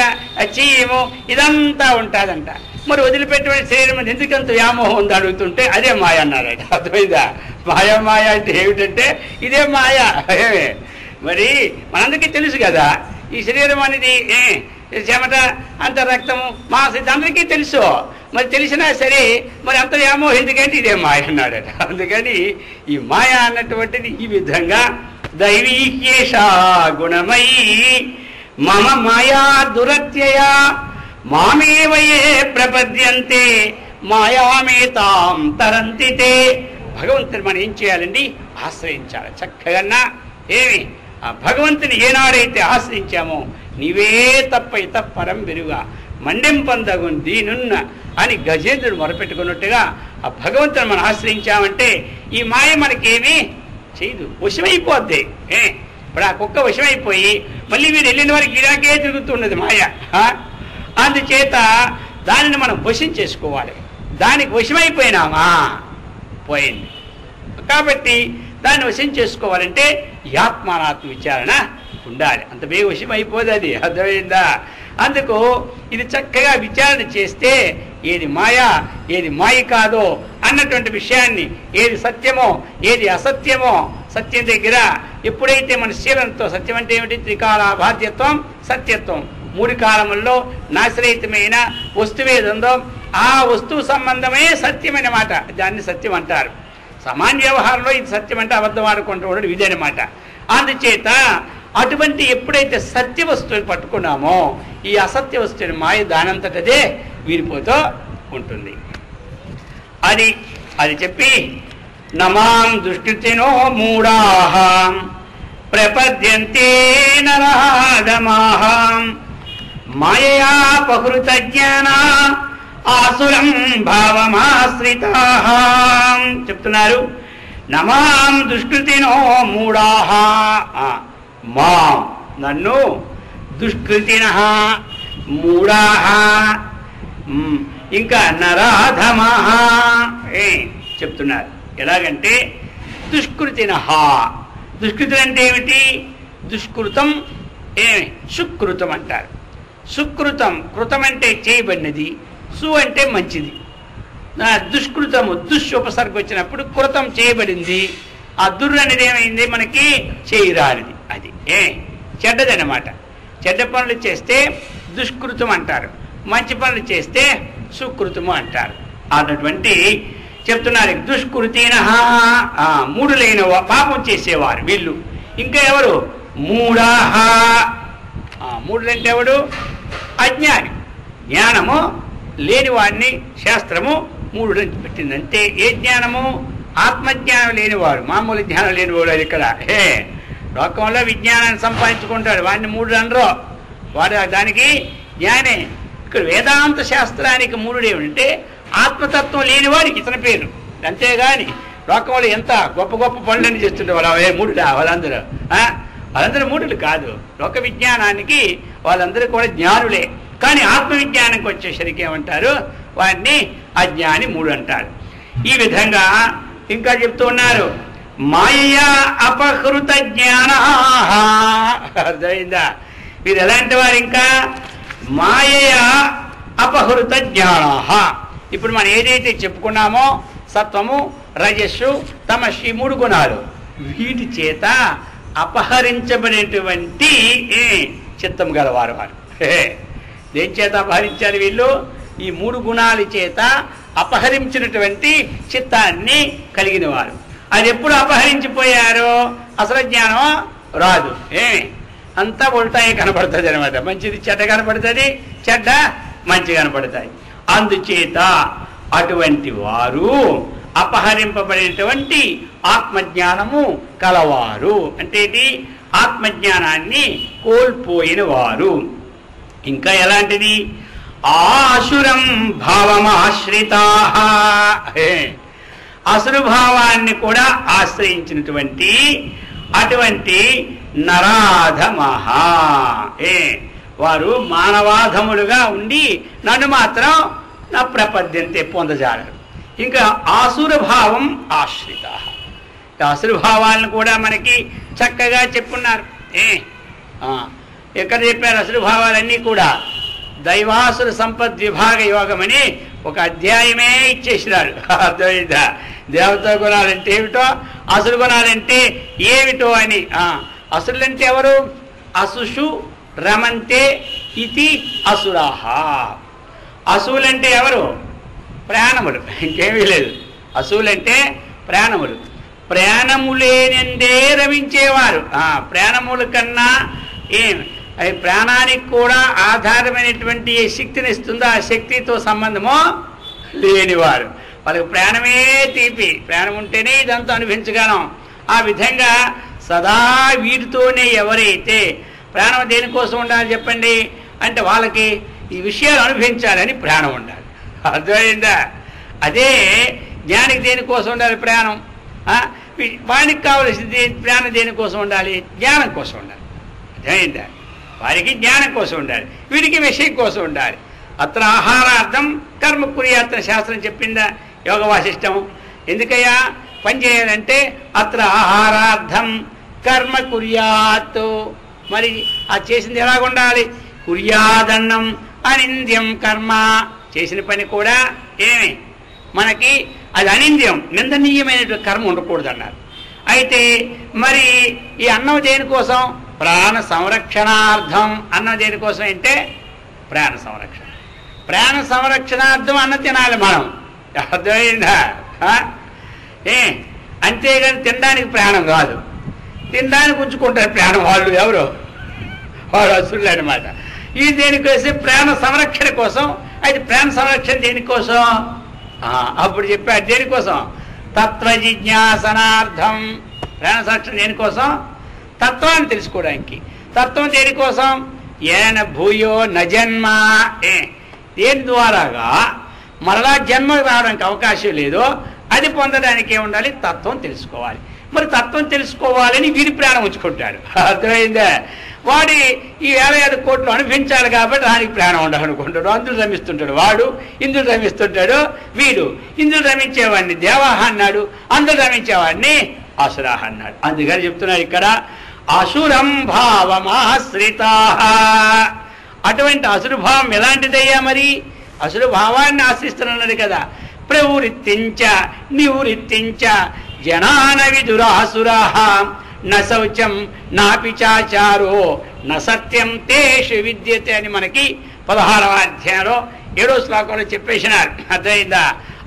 Speaker 1: చీము ఇదంతా ఉంటుందంట. మరి వదిలిపెట్టిన శరీరం మీద ఎందుకంత వ్యామోహం ఉంది అడుగుతుంటే అదే మాయ అన్నారట. అర్థమైందా? మాయ అంటే ఏమిటంటే ఇదే మాయ. మరి మనందరికీ తెలుసు కదా ఈ శరీరం అనేది చెమట, అంత రక్తము, మాంసం ఇది అందరికీ తెలుసు. మరి తెలిసినా సరే మరి అంత వ్యామోహం ఎందుకంటే ఇదే మాయ అన్నాడట. అందుకని ఈ మాయ అన్నటువంటిది ఈ విధంగా దైవీకేశ గుణమయీ మమ మాయా దురత్యయ మామేవయే ప్రపద్యంతే మాయామేతాం తరంతితే. భగవంతుని మనం ఏం చేయాలండి? ఆశ్రయించాలి చక్కగా. ఆ భగవంతుని ఏనాడైతే ఆశ్రయించామో నీవే తప్పై తప్పరం విరుగా మండెంపందగున్ దీనున్న అని గజేంద్రుడు మొరపెట్టుకున్నట్టుగా ఆ భగవంతుని మనం ఆశ్రయించామంటే ఈ మాయ మనకేమీ చేయదు, వశమైపోద్ది. ఇప్పుడు ఆ కుక్క వశమైపోయి మళ్ళీ మీరు వెళ్ళిన వారికి ఇలాగే తిరుగుతున్నది మాయ. అందుచేత దానిని మనం వశం చేసుకోవాలి. దానికి వశమైపోయినామా పోయింది. కాబట్టి దాన్ని వశం చేసుకోవాలంటే ఈ ఆత్మానాత్మ విచారణ ఉండాలి. అంత బేగ వశం అయిపోదు అది. అర్థమైందా? అందుకు ఇది చక్కగా విచారణ చేస్తే ఏది మాయా ఏది మాయ కాదో అన్నటువంటి విషయాన్ని, ఏది సత్యమో ఏది అసత్యమో సత్యం దగ్గర ఎప్పుడైతే మన శీలంతో, సత్యం అంటే ఏమిటి? త్రికాల బాధ్యత్వం సత్యత్వం, 3 కాలముల్లో నాశ్రయితమైన వస్తువు ఏది ఉందో ఆ వస్తువు సంబంధమే సత్యమైన మాట, దాన్ని సత్యం అంటారు. సామాన్య వ్యవహారంలో ఇది సత్యం అంటే అబద్ధం ఆడుకుంటూ ఉండడం ఇదేనమాట. అందుచేత అటువంటి ఎప్పుడైతే సత్య వస్తువుని పట్టుకున్నామో ఈ అసత్య వస్తువుని మాయ దానంతటదే వీరిపోతూ ఉంటుంది. అది చెప్పి నమాం దుష్కృతినో మూఢాః ప్రపద్యంతే నరహాధమాః మాయయా పహృత జ్ఞాన ఆసురం భావమాశ్రితాః చెప్తున్నారు. నమాం దుష్కృతినో మూఢాః, మాం నన్ను, దుష్కృతినః మూఢాః ఇంకా నరాధమాః చెప్తున్నారు. ఎలాగంటే దుష్కృతినః, దుష్కృతి అంటే ఏమిటి? దుష్కృతం సుకృతం అంటారు. సుకృతం, కృతం అంటే చేయబడినది, సు అంటే మంచిది. దుష్కృతము దుష్ ఉపసర్గ వచ్చినప్పుడు కృతం చేయబడింది. ఆ దుర్రు అనేది ఏమైంది? మనకి చేయరానిది, అది చెడ్డదన్నమాట. చెడ్డ పనులు చేస్తే దుష్కృతం అంటారు, మంచి పనులు చేస్తే సుకృతము అంటారు అన్నటువంటి చెప్తున్నారు. దుష్కృతినః 3 లేని పాపం చేసేవారు వీళ్ళు. ఇంకా ఎవరు? మూఢాః. 3 అంటే ఎవడు? అజ్ఞాని. జ్ఞానము లేని వాడిని శాస్త్రము 3 పెట్టిందంటే ఏ జ్ఞానము? ఆత్మజ్ఞానం లేనివాడు, మామూలు జ్ఞానం లేనివాడు. అది ఇక్కడ లోకంలో విజ్ఞానాన్ని సంపాదించుకుంటాడు, వాడిని 3 అనరు. వాడు దానికి జ్ఞానే. ఇక్కడ వేదాంత శాస్త్రానికి 3 ఏమిటంటే ఆత్మతత్వం లేనివాడికి ఇతని పేరు. అంతేగాని లోకంలో ఎంత గొప్ప గొప్ప పనులని చేస్తుంటే వాళ్ళందరూ మూఢులు కాదు. లోక విజ్ఞానానికి వాళ్ళందరూ కూడా జ్ఞానులే. కానీ ఆత్మవిజ్ఞానంకి వచ్చేసరికి ఏమంటారు? వాడిని అజ్ఞాని 3 అంటారు. ఈ విధంగా ఇంకా చెప్తూ ఉన్నారు, మాయయా అపహృత జ్ఞాన. అర్థమైందా? మీరు ఎలాంటి వారు? ఇంకా మాయయా అపహృత జ్ఞాన. ఇప్పుడు మనం ఏదైతే చెప్పుకున్నామో సత్వము, రజస్సు, తమస్సు 3 గుణాలు, వీటి చేత అపహరించబడేటువంటి చిత్తం గలవారు వారు. దేని చేత అపహరించారు వీళ్ళు? ఈ 3 గుణాల చేత అపహరించినటువంటి చిత్తాన్ని కలిగిన వారు. అది ఎప్పుడు అపహరించిపోయారో అసలు జ్ఞానం రాదు. అంతా ఉల్టాయి కనపడుతుంది అనమాట. మంచిది చెడ్డ కనపడుతుంది, చెడ్డ మంచి కనపడతాయి. అందుచేత అటువంటి వారు అపహరింపబడినటువంటి ఆత్మజ్ఞానము కలవారు. అంటే ఆత్మజ్ఞానాన్ని కోల్పోయిన వారు. ఇంకా ఎలాంటిది? ఆసురం భావమాశ్రితా. అసురుభావాన్ని కూడా ఆశ్రయించినటువంటి అటువంటి నరాధమః. వారు మానవాధములుగా ఉండి నన్ను మాత్రం నా ప్రపద్యంతే పొందజాలరు. ఇంకా ఆసురభావం ఆశ్రిత. అసురుభావాలను కూడా మనకి చక్కగా చెప్పున్నారు. ఎక్కడ చెప్పారు? అసురుభావాలన్నీ కూడా దైవాసుర సంపద్ విభాగ యోగం అని ఒక అధ్యాయమే ఇచ్చేసినారు. అర్థమైందా? దేవతా గుణాలంటే ఏమిటో, అసురు గుణాలంటే ఏమిటో అని. అసురులంటే ఎవరు? అసుషు రమంతే ఇతి అసురాహ. అసువులంటే ఎవరు? ప్రాణములు, ఇంకేమీ లేదు. అసువులంటే ప్రాణములు. ప్రాణములేనందే రమించేవారు. ప్రాణముల కన్నా అది ప్రాణానికి కూడా ఆధారమైనటువంటి ఏ శక్తిని ఇస్తుందో ఆ శక్తితో సంబంధమో లేనివారు. వాళ్ళకి ప్రాణమే తీపి. ప్రాణం ఉంటేనే ఇదంతా అనుభవించగలం. ఆ విధంగా సదా వీటితోనే ఎవరైతే ప్రాణం దేనికోసం ఉండాలి చెప్పండి అంటే వాళ్ళకి ఈ విషయాలు అనుభవించాలని ప్రాణం ఉండాలి. అర్థమైందా? అదే జ్ఞానికి దేనికోసం ఉండాలి? ప్రాణం. వానికి కావలసింది ప్రాణం దేనికోసం ఉండాలి? జ్ఞానం కోసం ఉండాలి. అర్థమైందా? వారికి జ్ఞానం కోసం ఉండాలి, వీడికి విషయం కోసం ఉండాలి. అత్ర ఆహారార్థం కర్మ కుర్యాత్ర శాస్త్రం చెప్పిందా యోగ వాసిష్టం. ఎందుకయ్యా పని చేయాలంటే అత్ర ఆహారార్థం కర్మ కుర్యాత్. మరి అది చేసింది ఎలాగుండాలి? కుర్యాదన్నం అనింద్యం కర్మ. చేసిన పని కూడా మనకి అది అనింద్యం, నిందనీయమైనటువంటి కర్మ ఉండకూడదు అన్నారు. అయితే మరి ఈ అన్నం దేనికోసం? ప్రాణ సంరక్షణార్థం. అన్నం దేనికోసం అంటే ప్రాణ సంరక్షణ. ప్రాణ సంరక్షణార్థం అన్నం తినాలి మనం. అర్థమైందా? అంతేగాని తినడానికి ప్రాణం కాదు. తినడానికి ఉంచుకుంటారు ప్రాణం వాళ్ళు. ఎవరు? వాడు అసురులు అనమాట. ఇది దేనికోసం? ప్రాణ సంరక్షణ కోసం. అయితే ప్రాణ సంరక్షణ దేనికోసం? అప్పుడు చెప్పారు దేనికోసం? తత్వ జిజ్ఞాసనార్థం. ప్రాణ సంరక్షణ దేనికోసం? తత్వాన్ని తెలుసుకోవడానికి. తత్వం దేనికోసం? ఏన భూయో నజన్మ. దేని ద్వారాగా మరలా జన్మ రావడానికి అవకాశం లేదో అది పొందడానికి ఏముండాలి? తత్వం తెలుసుకోవాలి. మరి తత్వం తెలుసుకోవాలని వీడి ప్రాణం ఉంచుకుంటాడు. అర్థమైందా? వాడి ఈ 57 కోట్లు అనుభవించాలి కాబట్టి దానికి ప్రాణం ఉండాలనుకుంటాడు. అందులు రమిస్తుంటాడు. వాడు ఇందులు రమిస్తుంటాడు. వీడు ఇందులు రమించేవాడిని దేవాహ అన్నాడు, అందులు రమించేవాడిని అసురాహ అన్నాడు. అందుకని చెప్తున్నారు ఇక్కడ అసురం భావమాశ్రిత. అటువంటి అసురుభావం ఎలాంటిదయ్యా? మరి అసురు భావాన్ని ఆశ్రిస్తున్నది కదా. ప్రవృత్తించ నివృత్తించ జనాన విదురాసురాః న శౌచం నాపి చాచారో న సత్యం తేషు విద్యతే అని మనకి 16వ అధ్యాయంలో 7వ శ్లోకంలో చెప్పేసినారు. అర్థమైందా?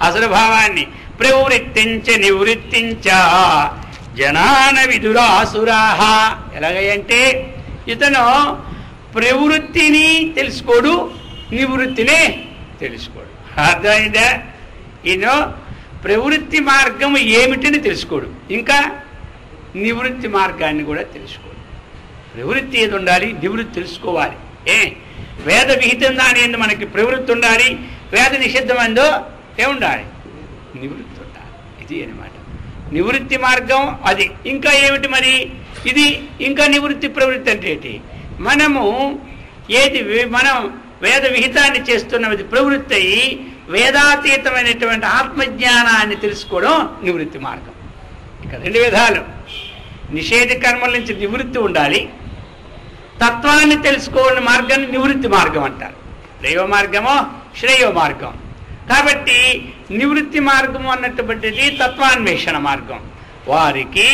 Speaker 1: అసురు భావాన్ని ప్రవృత్తించ నివృత్తించ జనాన విదురాసురాః. ఎలాగంటే ఇతను ప్రవృత్తిని తెలుసుకోడు, నివృత్తిని తెలుసుకోడు. అర్థమైందా? ఈయన ప్రవృత్తి మార్గం ఏమిటని తెలుసుకోడు, ఇంకా నివృత్తి మార్గాన్ని కూడా తెలుసుకోడు. ప్రవృత్తి ఏది ఉండాలి, నివృత్తి తెలుసుకోవాలి. వేద విహితం దాని ఎందు మనకి ప్రవృత్తి ఉండాలి, వేద నిషిద్ధం అందో ఏముండాలి? నివృత్తి ఉండాలి. ఇది అనమాట నివృత్తి మార్గం. అది ఇంకా ఏమిటి మరి? ఇది ఇంకా నివృత్తి ప్రవృత్తి అంటే ఏంటి? మనం వేద విహితాన్ని చేస్తున్నది ప్రవృత్తి అయ్యి వేదాతీతమైనటువంటి ఆత్మజ్ఞానాన్ని తెలుసుకోవడం నివృత్తి మార్గం. ఇక 2 విధాలు. నిషేధ కర్మల నుంచి నివృత్తి ఉండాలి. తత్వాన్ని తెలుసుకోని మార్గాన్ని నివృత్తి మార్గం అంటారు. దైవ మార్గమో శ్రేయో మార్గం. కాబట్టి నివృత్తి మార్గం అన్నటువంటిది తత్వాన్వేషణ మార్గం. వారికి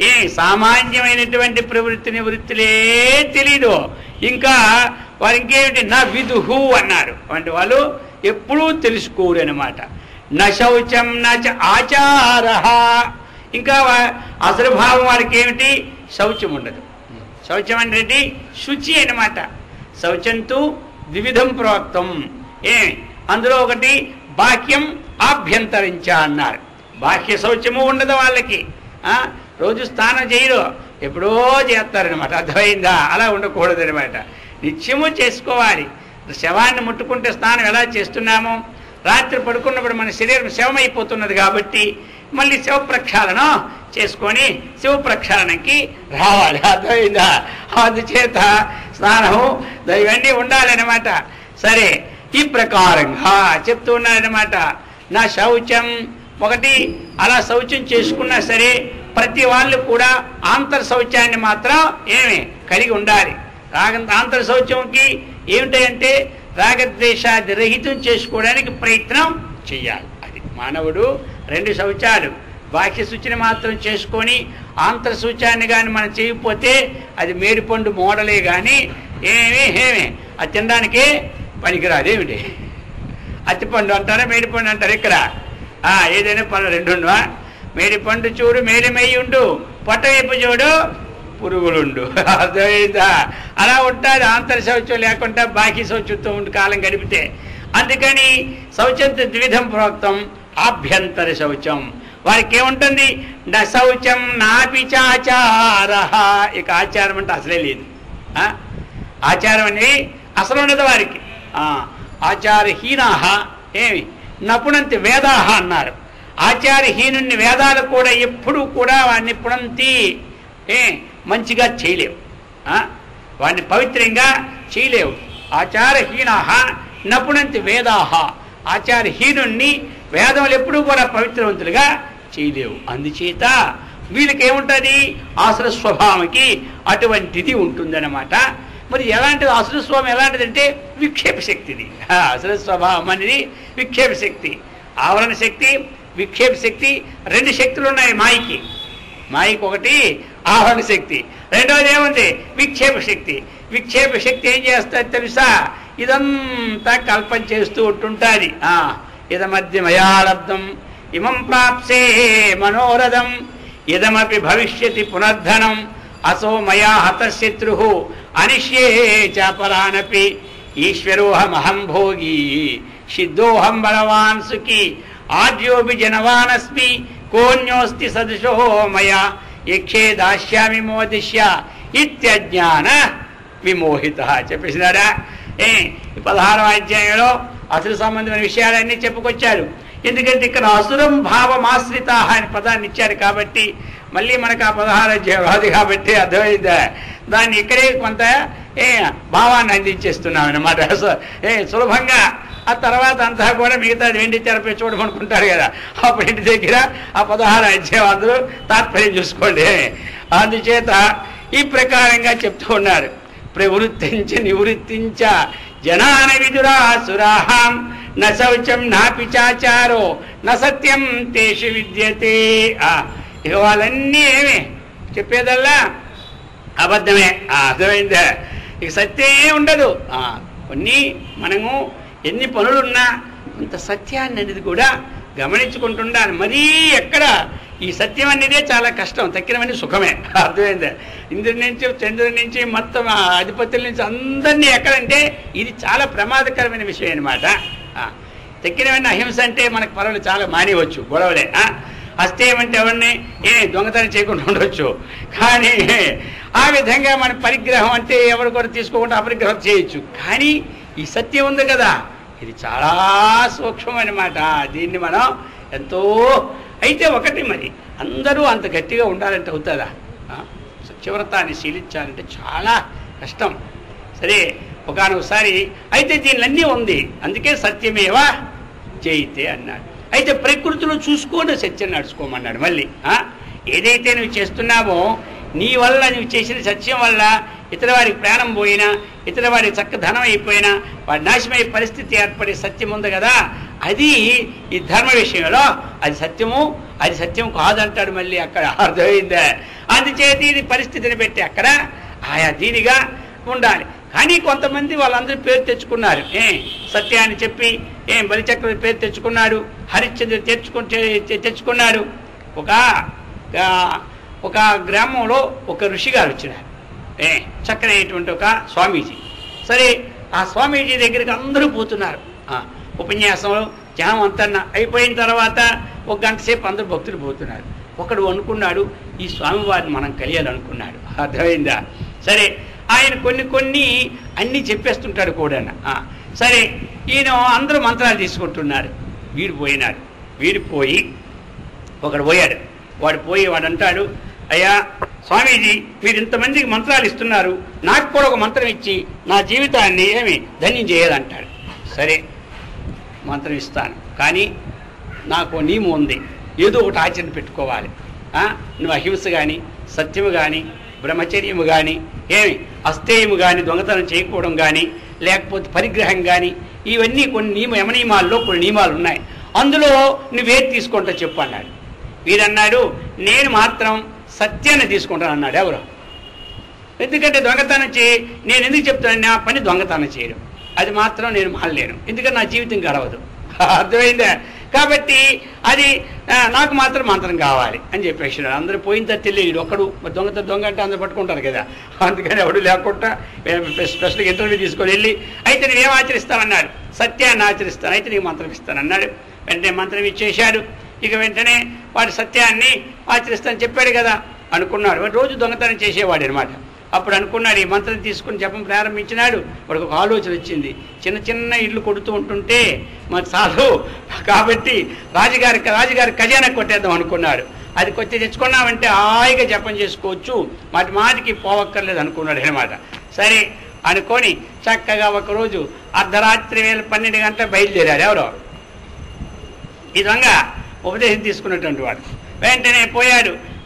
Speaker 1: ఏ సామాన్యమైనటువంటి ప్రవృత్తి నివృత్తిలే తెలీదు. ఇంకా వారు ఇంకేమిటి నా విదుహు అన్నారు. అంటే వాళ్ళు ఎప్పుడూ తెలుసుకోరు అనమాట. న శౌచం నచ ఆచార. ఇంకా అసలు భావం వారికి ఏమిటి? శౌచం ఉండదు. శౌచం అంటే శుచి అనమాట. శౌచంతు ద్విధం ప్రోక్తం. అందులో ఒకటి బాహ్యం ఆభ్యంతరించ అన్నారు. బాహ్య శౌచము ఉండదు వాళ్ళకి. రోజు స్నానం చేయరు, ఎప్పుడో చేస్తారనమాట. అర్థమైందా? అలా ఉండకూడదు అనమాట. నిత్యము చేసుకోవాలి. శవాన్ని ముట్టుకుంటే స్నానం ఎలా చేస్తున్నామో, రాత్రి పడుకున్నప్పుడు మన శరీరం శవమైపోతున్నది కాబట్టి మళ్ళీ శివ ప్రక్షాళన చేసుకొని శివ ప్రక్షాళనకి రావాలి. అర్థమైందా? అందుచేత స్నానము ఇవన్నీ ఉండాలన్నమాట. సరే, ఈ ప్రకారంగా చెప్తూ ఉన్నారనమాట. నా శౌచం ఒకటి. అలా శౌచం చేసుకున్నా సరే ప్రతి వాళ్ళు కూడా ఆంతర శౌచాన్ని మాత్రం కలిగి ఉండాలి. ఆంతర శౌచంకి ఏమిటంటే రాగద్వేషాది రహితం చేసుకోవడానికి ప్రయత్నం చెయ్యాలి. అది మానవుడు 2 శౌచాలు. బాహ్య శుచిని మాత్రం చేసుకొని ఆంతర శౌచాన్ని కానీ మనం చేయకపోతే అది మేడిపండు మోడలే కానీ అది తినడానికే పనికిరాదు. ఏమిటి అత్తిపండు అంటారా మేడిపండు అంటారు ఇక్కడ? ఏదైనా పనులు 2 ఉండవా? మేడిపండు చూడు మేడిమెయ్యుండు, పొట్టవైపు చూడు పురుగులుండు. అర్థమైందా? అలా ఉంటుంది. ఆంతర శౌచం లేకుండా బాకీ శౌచంతో ఉండి కాలం గడిపితే. అందుకని శౌచంతో ద్విధం ప్రోక్తం ఆభ్యంతర శౌచం. వారికి ఏముంటుంది? నా శౌచం నాపి చాచార. ఇక ఆచారం అంటే అసలే లేదు. ఆచారం అనేది అసలు ఉండదు వారికి. ఆచారహీనాహ నపుణంతి వేదాహ అన్నారు. ఆచారహీనుని వేదాలు కూడా ఎప్పుడూ కూడా వాడిని పుణంతి మంచిగా చేయలేవు, వాడిని పవిత్రంగా చేయలేవు. ఆచారహీనాహ నపుణంతి వేదాహ. ఆచారహీనుణ్ణి వేదములు ఎప్పుడూ కూడా పవిత్రవంతులుగా చేయలేవు. అందుచేత వీళ్ళకి ఏముంటుంది? ఆసుర స్వభావంకి అటువంటిది ఉంటుందన్నమాట. మరి ఎలాంటిది అసుర స్వభావం? ఎలాంటిదంటే విక్షేప శక్తిది. అసుర స్వభావం అనేది విక్షేప శక్తి. ఆవరణ శక్తి, విక్షేప శక్తి. 2 శక్తులు ఉన్నాయి మాయకి. మాయకి ఒకటి ఆవరణ శక్తి, రెండోది ఏముంది? విక్షేప శక్తి. విక్షేప శక్తి ఏం చేస్తుంది తెలుసా? ఇదంతా కల్పన చేస్తూ ఉంటుంటుంది. ఇదమధ్య మయాలబ్ధం ఇమం ప్రాప్సే మనోరథం ఇదమపి భవిష్యతి పునర్ధనం అసో మయా హతశత్రు అనిష్యే చాపరానపి ఈశ్వరోహమహం భోగి సిద్ధోహం బలవాన్ సుఖి ఆద్యోపి జనవానస్మి కోన్యోస్తి సదృశో మయా యక్షే దాస్యామి మోదిష్య ఇత్యజ్ఞాన విమోహిత. చెప్పేసినారా? 16వ అధ్యాయంలో అసురు సంబంధమైన విషయాలన్నీ చెప్పుకొచ్చారు. ఎందుకంటే ఇక్కడ అసురం భావమాశ్రిత అనే పదాన్ని ఇచ్చారు కాబట్టి మళ్ళీ మనకు ఆ 16వ అధ్యాయం రాదు కాబట్టి అర్థమైందా? దాన్ని ఇక్కడే కొంత భావాన్ని అందించేస్తున్నాం అన్నమాట. సులభంగా. ఆ తర్వాత అంతా కూడా మిగతా వెండి తెరపై చూడమనుకుంటారు కదా, అప్పుడు ఇంటి దగ్గర ఆ 16వ అధ్యాయం అందరూ తాత్పర్యం చూసుకోండి. అందుచేత ఈ ప్రకారంగా చెప్తూ ఉన్నారు. ప్రవృత్తించ నివృత్తించ జనాన విదురాసురాహం న శౌచం నాపి చాచారో న సత్యం తేషు విద్యతే. ఇక వాళ్ళన్నీ చెప్పేదల్లా అబద్ధమే. అర్థమైందా? ఇక సత్యమే ఉండదు. కొన్ని మనము ఎన్ని పనులున్నా కొంత సత్యాన్ని అనేది కూడా గమనించుకుంటుండాలి. మరీ ఎక్కడ ఈ సత్యం అనేదే చాలా కష్టం, తక్కినవన్నీ సుఖమే. అర్థమైందా? ఇంద్రుడి నుంచి చంద్రుడి నుంచి మొత్తం అధిపతుల నుంచి అందరినీ ఎక్కడంటే ఇది చాలా ప్రమాదకరమైన విషయం అనమాట. తక్కినవన్నీ అహింస అంటే మనకు పర్వాలేదు, చాలా మానేవచ్చు, గొడవలే. హస్తేమంటే ఎవరిని దొంగతనం చేయకుండా ఉండవచ్చు. కానీ ఆ విధంగా మన పరిగ్రహం అంటే ఎవరు కూడా తీసుకోకుండా అపరిగ్రహం చేయొచ్చు. కానీ ఈ సత్యం ఉంది కదా, ఇది చాలా సూక్ష్మమన్నమాట. దీన్ని మనం ఎంతో అయితే ఒకటి, మరి అందరూ అంత గట్టిగా ఉండాలంటే అవుతుందా? సత్యవ్రతాన్ని శీలించాలంటే చాలా కష్టం. సరే, ఒకసారి అయితే దీనిలన్నీ ఉంది, అందుకే సత్యమేవా చేయితే అన్నాడు. అయితే ప్రకృతిలో చూసుకొని సత్యం నడుచుకోమన్నాడు. మళ్ళీ ఏదైతే నువ్వు చేస్తున్నావో నీ వల్ల నువ్వు చేసిన సత్యం వల్ల ఇతర వారికి ప్రాణం పోయినా, ఇతర వారికి చక్క ధనం అయిపోయినా, వాడి నాశనమయ్యే పరిస్థితి ఏర్పడే సత్యం ఉంది కదా, అది ఈ ధర్మ విషయంలో అది సత్యము, అది సత్యం కాదంటాడు. మళ్ళీ అక్కడ అర్థమైందా? అందుచేత ఇది పరిస్థితిని పెట్టి అక్కడ ఆయా దీనిగా ఉండాలి. కానీ కొంతమంది వాళ్ళందరూ పేరు తెచ్చుకున్నారు. సత్యాన్ని చెప్పి బలిచక్రవర్తి పేరు తెచ్చుకున్నాడు, హరిశ్చంద్రుడు తెచ్చుకున్నాడు. ఒక గ్రామంలో ఒక ఋషి గారు వచ్చినారు, చక్కనైనటువంటి ఒక స్వామీజీ. సరే, ఆ స్వామీజీ దగ్గరికి అందరూ పోతున్నారు. ఉపన్యాసంలో జనం అంతా అయిపోయిన తర్వాత ఒక గంట సేపు అందరూ భక్తులు పోతున్నారు. ఒకడు అనుకున్నాడు, ఈ స్వామివారిని మనం కలియాలనుకున్నాడు. అర్థమైందా? సరే, ఆయన కొన్ని అన్నీ చెప్పేస్తుంటాడు కూడా. సరే, ఈయన అందరూ మంత్రాలు తీసుకుంటున్నారు. వీడు పోయినాడు. వీడు పోయి ఒకడు పోయాడు. వాడు అంటాడు, అయ్యా స్వామీజీ, మీరు ఇంతమందికి మంత్రాలు ఇస్తున్నారు, నాకు కూడా ఒక మంత్రం ఇచ్చి నా జీవితాన్ని ధన్యం చేయాలంటాడు. సరే, మంత్రం ఇస్తాను, కానీ నాకు నియమం ఉంది, ఏదో ఒకటి ఆచరణ పెట్టుకోవాలి. నువ్వు అహింస కానీ, సత్యము కానీ, బ్రహ్మచర్యము కానీ, అస్థేయము కానీ, దొంగతనం చేయకపోవడం కానీ, లేకపోతే పరిగ్రహం కానీ, ఇవన్నీ కొన్ని యమనియమాల్లో కొన్ని నియమాలు ఉన్నాయి. అందులో నువ్వేది తీసుకుంటా చెప్పు అన్నాడు. వీరన్నాడు, నేను మాత్రం సత్యాన్ని తీసుకుంటాను అన్నాడు. ఎవరు? ఎందుకంటే దొంగతనం నేను ఎందుకు చెప్తాను, నా పని దొంగతనం చేయడం, అది మాత్రం నేను మానలేను, ఎందుకంటే నా జీవితం గడవదు. అర్థమైందా? కాబట్టి అది నాకు మాత్రం మంత్రం కావాలి అని చెప్పేసినాడు. అందరూ పోయిన తర్వాత తెలియదు ఒక్కడు. దొంగ అంటే అందరూ పట్టుకుంటారు కదా, అందుకని ఎవడు లేకుండా స్పెషల్గా ఇంటర్వ్యూ తీసుకొని వెళ్ళి, అయితే నేనేం ఆచరిస్తానన్నాడు. సత్యాన్ని ఆచరిస్తాను, అయితే నీకు మంత్రం ఇస్తాను అన్నాడు. వెంటనే మంత్రం ఇచ్చేశాడు. ఇక వెంటనే వాడు సత్యాన్ని ఆచరిస్తానని చెప్పాడు కదా అనుకున్నాడు. వాడు రోజు దొంగతనం చేసేవాడు అనమాట. అప్పుడు అనుకున్నాడు, ఈ మంత్రం తీసుకుని జపం ప్రారంభించినాడు. వాడికి ఒక ఆలోచన వచ్చింది, చిన్న ఇళ్ళు కొడుతూ ఉంటుంటే మరి చాలు, కాబట్టి రాజుగారి ఖజానా కొట్టేద్దాం అనుకున్నాడు. అది కొట్టి తెచ్చుకున్నామంటే హాయిగా జపం చేసుకోవచ్చు, మాటికి పోవక్కర్లేదు అనుకున్నాడు అనమాట. సరే అనుకొని చక్కగా ఒకరోజు అర్ధరాత్రి 12 గంటలకు బయలుదేరాడు. ఎవరో ఈ దొంగ ఉపదేశం తీసుకున్నటువంటి వాడు. వెంటనే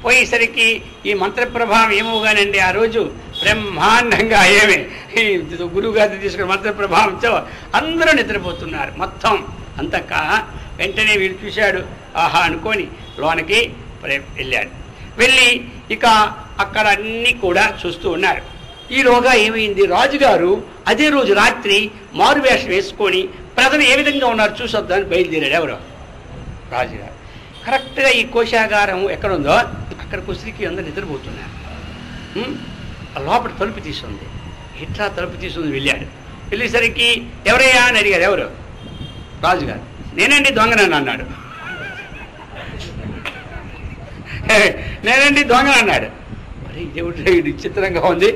Speaker 1: పోయేసరికి ఈ మంత్ర ప్రభావం ఏమోగానండి, ఆ రోజు బ్రహ్మాండంగా ఈ గురువు గారిని తీసుకున్న మంత్ర ప్రభావంతో అందరూ నిద్రపోతున్నారు మొత్తం అంతకా. వెంటనే వీడు చూశాడు, ఆహా అనుకొని లోనకి వెళ్ళాడు. వెళ్ళి ఇక అక్కడ అన్నీ కూడా చూస్తూ ఉన్నారు. ఈలోగా ఏమైంది, రాజుగారు అదే రోజు రాత్రి మారువేషం వేసుకొని ప్రజలు ఏ విధంగా ఉన్నారు చూసొద్దామని బయలుదేరాడు. ఎవరో రాజుగారు. కరెక్ట్గా ఈ కోశాగారం ఎక్కడుందో అక్కడ కుసిరికి అందరూ నిద్రపోతున్నారు. లోపల తలుపు తీసుంది. ఇట్లా తలుపు తీసుకుని వెళ్ళాడు. వెళ్ళేసరికి ఎవరయ్యా అని అడిగారు. ఎవరు? రాజుగారు. నేనండి దొంగనని అన్నాడు. నేనండి దొంగ అన్నాడు. మరి ఇదేమిటి విచిత్రంగా ఉంది,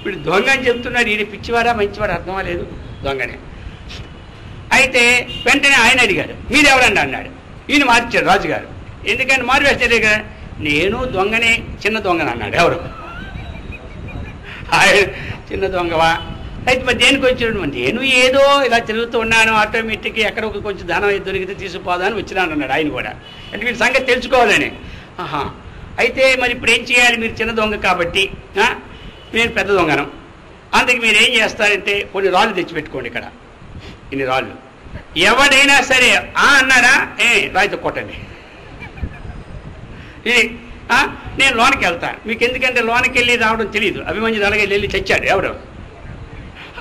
Speaker 1: వీడు దొంగ అని చెప్తున్నాడు, ఈయన పిచ్చివాడా మంచివాడా అర్థమా లేదు, దొంగనే. అయితే వెంటనే ఆయన అడిగాడు, మీరెవరండి అన్నాడు. ఈయన మార్చాడు రాజుగారు. ఎందుకంటే మారివేస్తాడే కదా, నేను దొంగనే, చిన్న దొంగని అన్నాడు. ఎవరు? చిన్న దొంగవా? అయితే మరి దేనికి వచ్చినాడు? నేను ఏదో ఇలా తిరుగుతూ ఉన్నాను, ఆటోమేటిక్గా ఎక్కడ కొంచెం ధనం దొరికితే తీసుకుపోదాని వచ్చినాను అన్నాడు ఆయన కూడా. అంటే వీళ్ళ సంగతి తెలుసుకోవాలని. అయితే మరి ఇప్పుడు ఏం చేయాలి, మీరు చిన్న దొంగ కాబట్టి, నేను పెద్ద దొంగను, అందుకే మీరు ఏం చేస్తారంటే కొన్ని రాళ్ళు తెచ్చిపెట్టుకోండి, ఇక్కడ ఇన్ని రాళ్ళు, ఎవడైనా సరే అన్నారా రాయితో కొట్టండి. ఇది నేను లోనికి వెళ్తాను, మీకు ఎందుకంటే లోనికి వెళ్ళి రావడం తెలియదు. అభిమన్యుడు అలాగే వెళ్ళి చచ్చాడు. ఎవరు?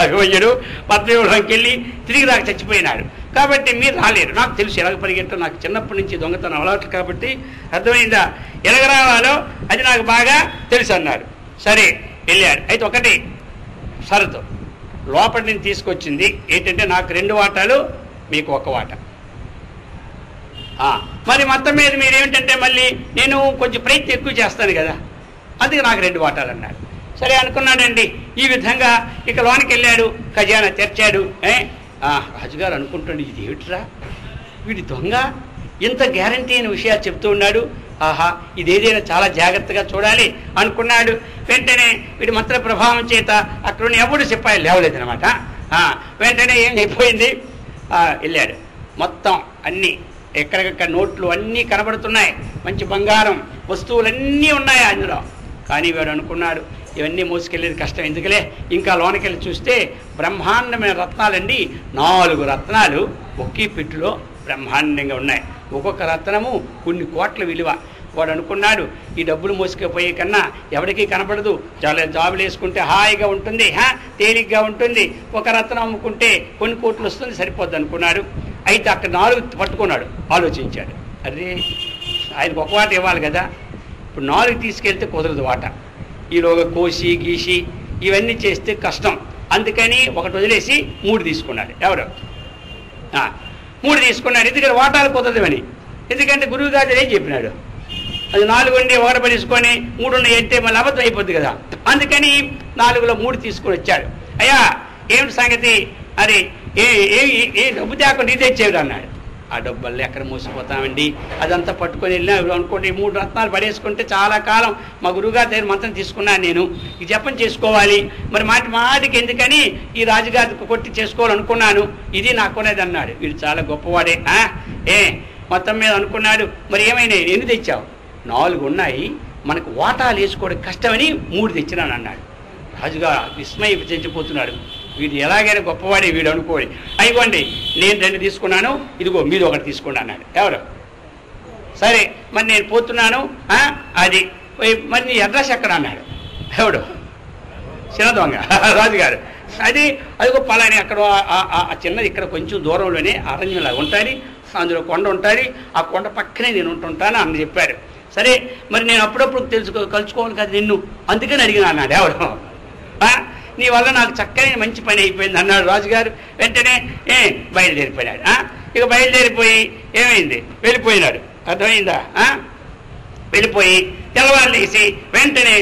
Speaker 1: అభిమన్యుడు పద్మవ్యూహంకి వెళ్ళి తిరిగి రాక చచ్చిపోయినాడు. కాబట్టి మీరు రాలేరు, నాకు తెలుసు ఎలాగ పరిగెట్టడం, నాకు చిన్నప్పటి నుంచి దొంగతనం అలవాట్లు కాబట్టి అర్థమైందా, ఎలాగ రావాలో అది నాకు బాగా తెలుసు అన్నాడు. సరే వెళ్ళాడు. అయితే ఒకటి షరతు, లోపల నుంచి తీసుకొచ్చింది ఏంటంటే నాకు 2 వాటాలు, మీకు 1 వాటా. మరి మొత్తం మీద మీరేమిటంటే మళ్ళీ నేను కొంచెం ప్రయత్నం ఎక్కువ చేస్తాను కదా, అందుకే నాకు 2 వాటాలు అన్నాడు. సరే అనుకున్నాడండి. ఈ విధంగా ఇక లోనికి వెళ్ళాడు, ఖజానా తెరిచాడు. రాజుగారు అనుకుంటాడు, ఇది ఏమిట్రా, వీడి దొంగ ఇంత గ్యారంటీ అయిన విషయాలు చెప్తూ ఉన్నాడు, ఆహా ఇదేదైనా చాలా జాగ్రత్తగా చూడాలి అనుకున్నాడు. వెంటనే వీడి మంత్ర ప్రభావం చేత అక్కడ ఎవడు సిపాయిలు లేవలేదనమాట. వెంటనే ఏం అయిపోయింది, వెళ్ళాడు మొత్తం అన్నీ ఎక్కడికక్కడ నోట్లు అన్నీ కనబడుతున్నాయి, మంచి బంగారం వస్తువులన్నీ ఉన్నాయి అందులో. కానీ వాడు అనుకున్నాడు ఇవన్నీ మోసుకెళ్ళేది కష్టం, ఎందుకులే ఇంకా లోనకెళ్ళి చూస్తే బ్రహ్మాండమైన రత్నాలండి. 4 రత్నాలు ఒకే పెట్టులో బ్రహ్మాండంగా ఉన్నాయి. ఒక్కొక్క రత్నము కొన్ని కోట్ల విలువ. వాడు అనుకున్నాడు ఈ డబ్బులు మోసుకుపోయే కన్నా ఎవరికీ కనపడదు, చాలా జాబులు వేసుకుంటే హాయిగా ఉంటుంది, తేలిగ్గా ఉంటుంది, ఒక రత్నం అమ్ముకుంటే కొన్ని కోట్లు వస్తుంది, సరిపోద్ది అనుకున్నాడు. అయితే అక్కడ 4 పట్టుకున్నాడు. ఆలోచించాడు, అరే ఆయనకు ఒక వాట ఇవ్వాలి కదా, ఇప్పుడు 4 తీసుకెళ్తే కుదరదు వాట, ఈలోగా కోసి గీసి ఇవన్నీ చేస్తే కష్టం. అందుకని ఒకటి వదిలేసి 3 తీసుకున్నాడు. ఎవరు 3 తీసుకున్నాడు, ఎందుకంటే వాటాలు కుదరదు అని. ఎందుకంటే గురువు గారు ఏం చెప్పినాడు, అది 4 ఉండి 1 తీసుకొని 3 ఉన్నాయి అంటే మళ్ళీ అబద్ధం అయిపోద్ది కదా. అందుకని 4లో 3 తీసుకొని వచ్చాడు. అయ్యా ఏమిటి సంగతి, అరే ఏ డబ్బు తేకుండా ఇది తెచ్చేవి అన్నాడు. ఆ డబ్బుల్లో ఎక్కడ మోసిపోతామండి, అదంతా పట్టుకొని వెళ్ళినా అనుకోండి 3 రత్నాలు పడేసుకుంటే చాలా కాలం. మా గురువుగారి దగ్గర మంత్రం తీసుకున్నాను నేను, ఈ జపం చేసుకోవాలి, మరి మాటికి ఎందుకని ఈ రాజుగారికి కొట్టి చేసుకోవాలనుకున్నాను, ఇది నాకునేది అన్నాడు. వీడు చాలా గొప్పవాడే. మొత్తం మీద అనుకున్నాడు. మరి ఏమైనా ఎన్ని తెచ్చావు? 4 ఉన్నాయి, మనకు వాటాలు వేసుకోవడం కష్టమని 3 తెచ్చినాను అన్నాడు. రాజుగా విస్మయం చెంచిపోతున్నాడు. వీడు ఎలాగైనా గొప్పవాడే వీడు అనుకోని, అయిపోండి నేను 2 తీసుకున్నాను, ఇదిగో మీరు 1 తీసుకోండి అన్నాడు. ఎవరు? సరే మరి నేను పోతున్నాను, అది మరి నీ అడ్రస్ ఎక్కడ అన్నాడు. ఎవడు? చిన్న దొంగ రాజుగారు. అదిగో పలాని అక్కడ చిన్నది ఇక్కడ కొంచెం దూరంలోనే అరణ్యంలాగా ఉంటుంది, అందులో కొండ ఉంటుంది, ఆ కొండ పక్కనే నేను ఉంటుంటాను అని చెప్పారు. సరే మరి నేను అప్పుడప్పుడు కలుసుకోవాలి కదా నిన్ను, అందుకని అడిగినా అన్నాడు. ఎవరు? నీ వల్ల నాకు చక్కని మంచి పని అయిపోయింది అన్నాడు రాజుగారు. వెంటనే బయలుదేరిపోయాడు. ఇక బయలుదేరిపోయి ఏమైంది, వెళ్ళిపోయినాడు. అర్థమైందా? వెళ్ళిపోయి తెల్లవారు లేసి వెంటనే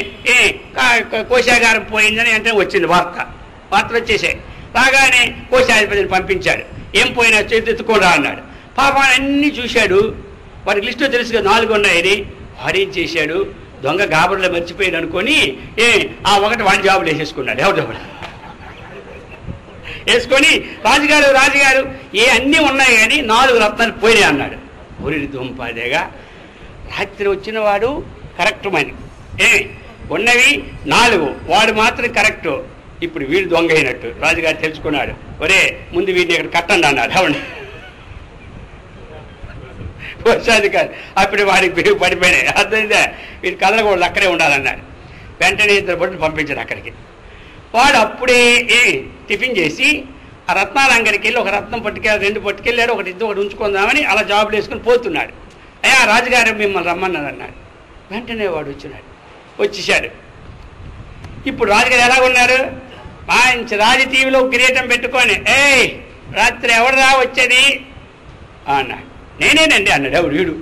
Speaker 1: కోశాగారం పోయిందని వెంటనే వచ్చింది వార్త వచ్చేసాయి. రాగానే కోశాధిపతిని పంపించాడు. ఏం పోయినా చేతెత్తుకోరా అన్నాడు. పాపం అన్నీ చూశాడు, వాడికి లిస్టు తెలుసుగా 4 ఉన్నాయని. వాడేం చేశాడు, దొంగ గాబర్లో మర్చిపోయాడు అనుకొని ఆ 1 వాడి జాబులు వేసేసుకున్నాడు. ఎవరు జాబులు వేసుకొని రాజుగారు అన్నీ ఉన్నాయి కానీ 4 రత్నాలు పోయినాయి అన్నాడు. ఊరి దుంపాదేగా, రాత్రి వచ్చిన వాడు కరెక్ట్ మని, ఉన్నవి 4, వాడు మాత్రం కరెక్టు. ఇప్పుడు వీడు దొంగ అయినట్టు రాజుగారు తెలుసుకున్నాడు. ఒరే ముందు వీడిని ఇక్కడ కట్టండి అన్నాడు. అవును కోశాధికారి. అప్పుడు వాడికి పడిపోయినాయి. అర్థమైందా? వీడి కదలకూడదు, అక్కడే ఉండాలన్నాడు. వెంటనే 2 బొట్లు పంపించాడు అక్కడికి. వాడు అప్పుడే టిఫిన్ చేసి ఆ రత్నాల అంగడికి వెళ్ళి 1 రత్నం పట్టుకెళ్ళి 2 పట్టుకెళ్ళాడు, ఒకటి ఉంచుకుందామని అలా జాబులు వేసుకుని పోతున్నాడు. అయ్యా రాజుగారు మిమ్మల్ని రమ్మన్నాడు అన్నాడు. వెంటనే వాడు వచ్చేసాడు. ఇప్పుడు రాజుగారు ఎలాగున్నారు, మంచి రాజటీవీలో కిరీటం పెట్టుకొని రాత్రి ఎవరురా వచ్చేది అన్నాడు. నేనేనండి అన్నాడు. ఎవరు?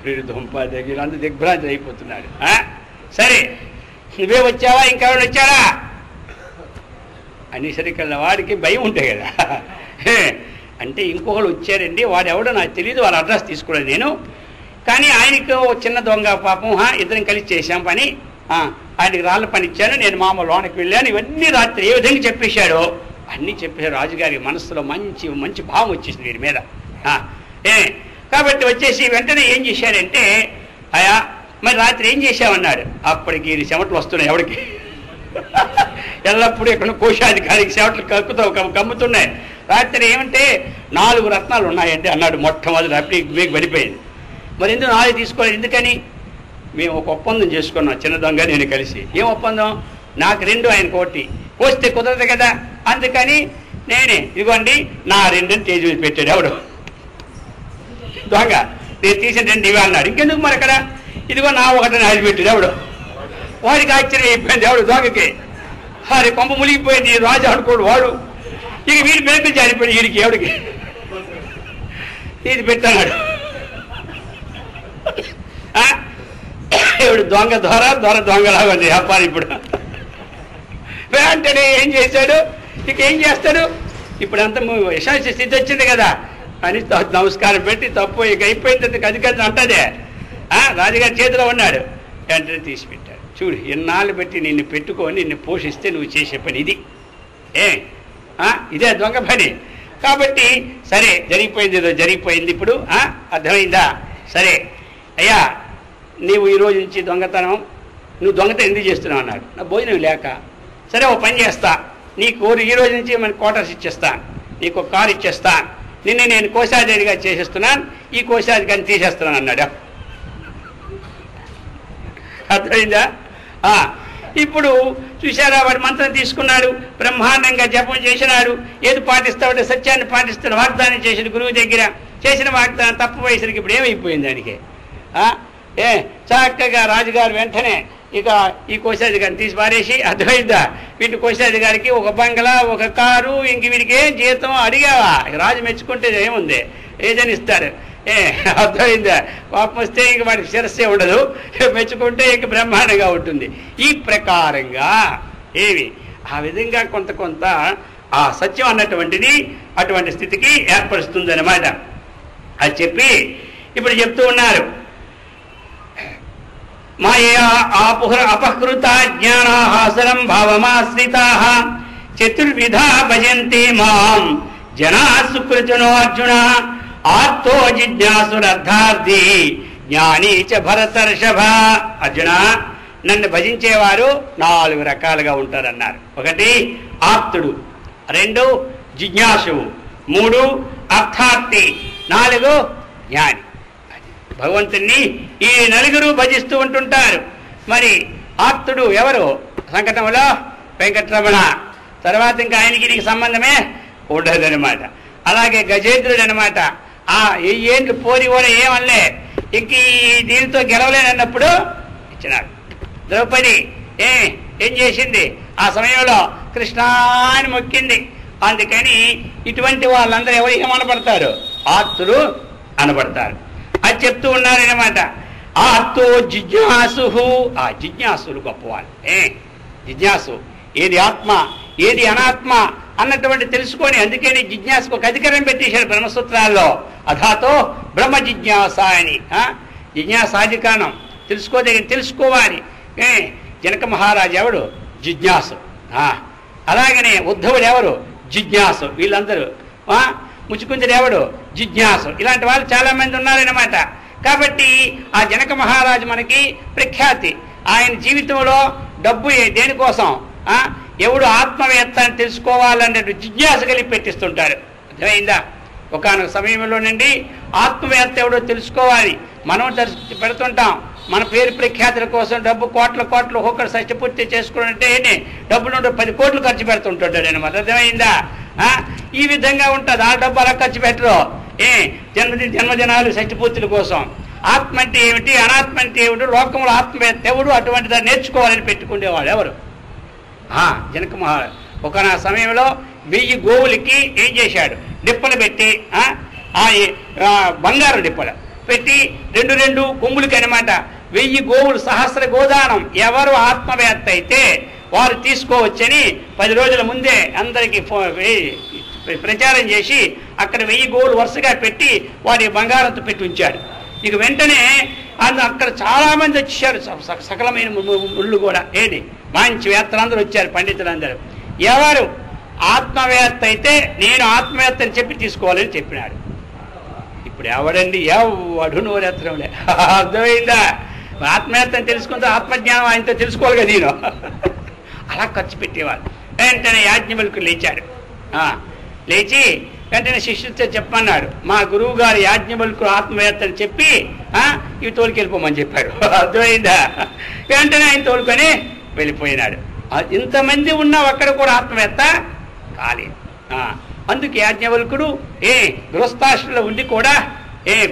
Speaker 1: వీడు దుంప దగ్గర అంత దిగ్భ్రాంతి అయిపోతున్నాడు. సరే నువ్వే వచ్చావా, ఇంకెవరు వచ్చారా అనేసరికి వాడికి భయం ఉంటాయి కదా. అంటే ఇంకొకరు వచ్చారండి, వాడు ఎవడో నాకు తెలియదు, వాళ్ళ అడ్రస్ తీసుకోలేదు నేను, కానీ ఆయనకు చిన్న దొంగ పాపం, 2 కలిసి చేశాం పని, ఆయనకి రాళ్ళ పని ఇచ్చాను, నేను మామూలు లోనికి వెళ్ళాను, ఇవన్నీ రాత్రి ఏ విధంగా చెప్పేశాడో అన్నీ చెప్పేశాడు. రాజుగారి మనసులో మంచి భావం వచ్చేసింది వీడి మీద. కాబట్టి వచ్చేసి వెంటనే ఏం చేశాడంటే, అయా మరి రాత్రి ఏం చేశామన్నాడు. అప్పటికి చెమటలు వస్తున్నాయి ఎవడికి, ఎల్లప్పుడూ ఇక్కడ కోశాధికారికి చెమటలు కమ్ముతున్నాయి. రాత్రి ఏమంటే 4 రత్నాలు ఉన్నాయండి అన్నాడు. మొట్టమొదటి అప్పుడు మీకు పడిపోయింది. మరి ఎందుకు 4 తీసుకోవాలి, ఎందుకని? మేము ఒక ఒప్పందం చేసుకున్నాం, చిన్న దొంగ నేను కలిసి. ఏం ఒప్పందం? నాకు 2 ఆయనకు 1 కోస్తే కుదరదు కదా, అందుకని నేనే ఇదిగోండి నా 2 తేజీ మీద పెట్టాడు. ఎవడు? దొంగ. నేను తీసిన 2 ఇవే అన్నాడు. ఇంకెందుకు మరి అక్కడ, ఇదిగో నా 1 ఆయన పెట్టాడు. ఎవడు? వాడికి ఆశ్చర్యం అయిపోయింది. ఎవడు? దొంగకి. అరే కొంప మునిగిపోయింది, రాజు అనుకోడు వాడు. ఇక వీడి మేకలు జారిపోయాడు. వీడికి ఎవడికి ఇది పెట్టాడు. ఇప్పుడు దొంగ దొంగలాగా ఉంది వ్యాపారం. ఇప్పుడు వెంటనే ఏం చేశాడు, ఇక ఏం చేస్తాడు, ఇప్పుడు అంత యశాంశ స్థితి వచ్చింది కదా అని నమస్కారం పెట్టి తప్పు ఇక అయిపోయింది అది అంటదే. రాజుగారి చేతిలో ఉన్నాడు. వెంటనే తీసిపెట్టాడు. చూడు ఎన్నాళ్ళు పెట్టి నిన్ను పెట్టుకొని నిన్ను పోషిస్తే నువ్వు చేసే పని ఇది. ఇదే దొంగ పని. కాబట్టి సరే జరిగిపోయింది, ఏదో జరిగిపోయింది. ఇప్పుడు అర్థమైందా? సరే అయ్యా, నీవు ఈ రోజు నుంచి దొంగతనం, నువ్వు దొంగతనం ఎందుకు చేస్తున్నావు అన్నాడు. నా భోజనం లేక. సరే ఓ పని చేస్తా, నీకు ఈ రోజు నుంచి మన క్వార్టర్స్ ఇచ్చేస్తాను, నీకు ఒక కారు ఇచ్చేస్తాను, నిన్ను నేను కోశాధికారిగా చేసేస్తున్నాను, ఈ కోశాధికారిని తీసేస్తున్నాను అన్నాడు. అర్థమైందా? ఇప్పుడు చూశారా, వాడు మంత్రం తీసుకున్నాడు, బ్రహ్మాండంగా జపం చేసినాడు, ఏది పాటిస్తాడంటే సత్యాన్ని పాటిస్తాడు, వాగ్దానం చేసిన గురువు దగ్గర చేసిన వాగ్దానం తప్పపోయేసరికి ఇప్పుడు ఏమైపోయింది దానికి? చక్కగా రాజుగారు వెంటనే ఇక ఈ కోశాధికారిని తీసి పారేసి, అర్థమైందా, వీటి కోశాధికారికి ఒక బంగ్లా, ఒక కారు, ఇంక వీడికి ఏం జీతం అడిగావా? రాజు మెచ్చుకుంటే ఏముంది, ఏదని ఇస్తాడు. అర్థమైందా? పాపం వస్తే ఇంక వాడికి శిరస్సే ఉండదు, మెచ్చుకుంటే ఇంక బ్రహ్మాండంగా ఉంటుంది. ఈ ప్రకారంగా ఆ విధంగా కొంత ఆ సత్యం అన్నటువంటిది అటువంటి స్థితికి ఏర్పరుస్తుంది అన్నమాట. అది చెప్పి ఇప్పుడు చెప్తూ ఉన్నారు, మాయా అపహృత జ్ఞానాహాసనం భావమాశ్రితా చతుర్విధా భజంతే మాం జనా సుకృతినో అర్జున ఆర్తో జిజ్ఞాసురర్థార్థి జ్ఞానీ చ భరతర్షభ. అర్జున, నన్ను భజించేవారు 4 రకాలుగా ఉంటారన్నారు. 1 ఆర్తుడు, 2 జిజ్ఞాసువు, 3 అర్థార్థి, 4 జ్ఞాని. భగవంతుణ్ణి ఈ 4 భజిస్తూ ఉంటుంటారు. మరి ఆర్తుడు ఎవరు? సంకటంలో వెంకటరమణ. తర్వాత ఇంకా ఆయనకి సంబంధమే ఉండదనమాట. అలాగే గజేంద్రుడు అనమాట. 1000 ఏండ్లు పోరి కూడా ఏమనలే, ఇంక దీనితో గెలవలేనన్నప్పుడు ఇచ్చినాడు. ద్రౌపది ఏం చేసింది? ఆ సమయంలో కృష్ణాని మొక్కింది. అందుకని ఇటువంటి వాళ్ళందరూ ఎవరు ఏమనబడతారు? ఆర్తులు అనబడతారు. అది చెప్తూ ఉన్నారనమాట. ఆర్తో జిజ్ఞాసు, ఆ జిజ్ఞాసులు గొప్పవాళ్ళు. జిజ్ఞాసు ఏది ఆత్మ ఏది అనాత్మ అన్నటువంటి తెలుసుకొని, అందుకని జిజ్ఞాసుకు ఒక అధికారం పెట్టేశాడు బ్రహ్మసూత్రాల్లో. అధాతో బ్రహ్మ జిజ్ఞాస అని. జిజ్ఞాసాధికారం తెలుసుకోవాలి. జనక మహారాజు ఎవడు? జిజ్ఞాసు. అలాగనే ఉద్ధవుడు ఎవరు? జిజ్ఞాసు. వీళ్ళందరూ ముచుకుందుడు ఎవడు? జిజ్ఞాసు. ఇలాంటి వాళ్ళు చాలా మంది ఉన్నారన్నమాట. కాబట్టి ఆ జనక మహారాజు మనకి ప్రఖ్యాతి. ఆయన జీవితంలో డబ్బు దేనికోసం? ఎవడు ఆత్మవేత్త అని తెలుసుకోవాలనే జిజ్ఞాస కలిపి పెట్టిస్తుంటారు. అర్థమైందా? ఒకనొక సమయంలో నుండి ఆత్మవేత్త ఎవడో తెలుసుకోవాలి. మనం పెడుతుంటాం మన పేరు ప్రఖ్యాతుల కోసం డబ్బు కోట్ల ఒక్కొక్కరు సత్యపూర్తి చేసుకున్నట్టే డబ్బులు 10 కోట్లు ఖర్చు పెడుతుంటాడు అనమాట. అర్థమైందా? ఈ విధంగా ఉంటుంది. ఆ డబ్బు అలా ఖర్చు పెట్టరు. జన్మదినాలు సత్యపూర్తుల కోసం. ఆత్మ అంటే ఏమిటి, అనాత్మ అంటే ఏమిటి, లోకంలో ఆత్మవేత్త ఎవడు, అటువంటి దాన్ని నేర్చుకోవాలని పెట్టుకునేవాడు ఎవరు? జనక మహారాజు. ఒక సమయంలో 1000 గోవులకి ఏం చేశాడు? డిప్పలు పెట్టి, బంగారు డిప్పలు పెట్టి 2 కొమ్ములకి అనమాట 1000 గోవులు సహస్ర గోదానం. ఎవరు ఆత్మవేత్త అయితే వారు తీసుకోవచ్చని 10 రోజుల ముందే అందరికీ ప్రచారం చేసి అక్కడ 1000 గోవులు వరుసగా పెట్టి వారి బంగారంతో పెట్టి ఉంచాడు. ఇక వెంటనే అక్కడ చాలా మంది వచ్చారు, సకలమైన ముళ్ళు కూడా. మంచి వేత్తలందరూ వచ్చారు, పండితులందరూ. ఎవరు ఆత్మవేత్త అయితే నేను ఆత్మవేత్త అని చెప్పి తీసుకోవాలని చెప్పినాడు. ఇప్పుడు ఎవడండి? ఎవడు నోరెత్తడంలే. అర్థమైందా? ఆత్మవేత్త అని తెలుసుకుంటే ఆత్మజ్ఞానం ఆయనతో తెలుసుకోవాలి కదా నేను. అలా ఖర్చు పెట్టేవాళ్ళు. వెంటనే యాజ్ఞవల్కుడు లేచాడు. లేచి వెంటనే శిష్యుడితో చెప్పన్నాడు, మా గురువు గారు యాజ్ఞవల్కుడు ఆత్మవేత్త అని చెప్పి ఇవి తోలుకెళ్ళిపోమని చెప్పాడు. అర్థమైందా? వెంటనే ఆయన తోలుకొని వెళ్ళిపోయినాడు. ఇంతమంది ఉన్నా ఒక్కడ కూడా ఆత్మవేత్త కాలేదు. అందుకే యాజ్ఞవల్కుడు గృహస్థాశ్రమంలో ఉండి కూడా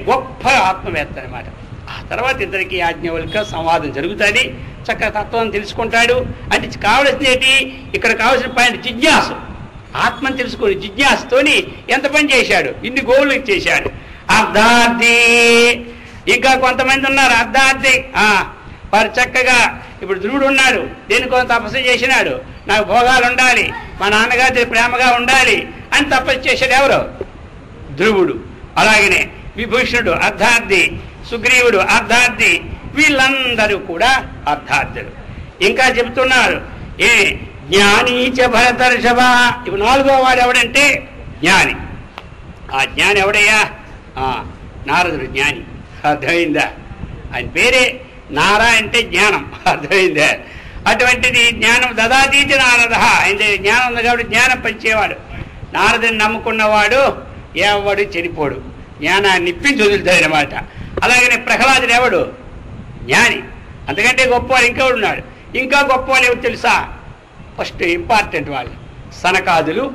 Speaker 1: గొప్ప ఆత్మవేత్త అనమాట. ఆ తర్వాత ఇద్దరికి యాజ్ఞవల్క సంవాదం జరుగుతుంది. చక్కగా తత్వం తెలుసుకుంటాడు. అంటే కావలసింది ఏంటి? ఇక్కడ కావలసిన పాయింట్ జిజ్ఞాసు. ఆత్మని తెలుసుకొని జిజ్ఞాసుతోని ఎంత పని చేశాడు? ఇన్ని గోవులు చేశాడు. అర్ధార్థి, ఇంకా కొంతమంది ఉన్నారు అర్ధార్థి. వారు చక్కగా ఇప్పుడు ధ్రువుడు ఉన్నాడు, దేనికోసం తపస్సు చేసినాడు. నాకు భోగాలు ఉండాలి, మా నాన్నగారి ప్రేమగా ఉండాలి అని తపస్సు చేశాడు. ఎవరు? ధ్రువుడు. అలాగనే విభూషణుడు అర్ధార్థి, సుగ్రీవుడు అర్ధార్థి. వీళ్ళందరూ కూడా అర్ధార్థులు. ఇంకా చెబుతున్నారు జ్ఞానీచ భరతర్షభ. ఇప్పుడు 4వ వాడు ఎవడంటే జ్ఞాని. ఆ జ్ఞాని ఎవడయ్యా? నారదుడు జ్ఞాని. అర్థమైందా? ఆయన పేరే నారా అంటే జ్ఞానం. అర్థమైందా? అటువంటిది జ్ఞానం దదాతీతి నారద. ఆయన జ్ఞానం ఉంది కాబట్టి జ్ఞానం పంచేవాడు. నారదుని నమ్ముకున్నవాడు ఎవడు చెడిపోడు, జ్ఞానాన్ని ఇప్పించి వదులుతాడనమాట. అలాగనే ప్రహ్లాదుడు ఎవడు? జ్ఞాని. అంతకంటే గొప్పవాడు ఇంకా ఉన్నాడు. ఇంకా గొప్పవాళ్ళు ఎవరు తెలుసా? ఫస్ట్ ఇంపార్టెంట్ వాళ్ళు సనకాదులు,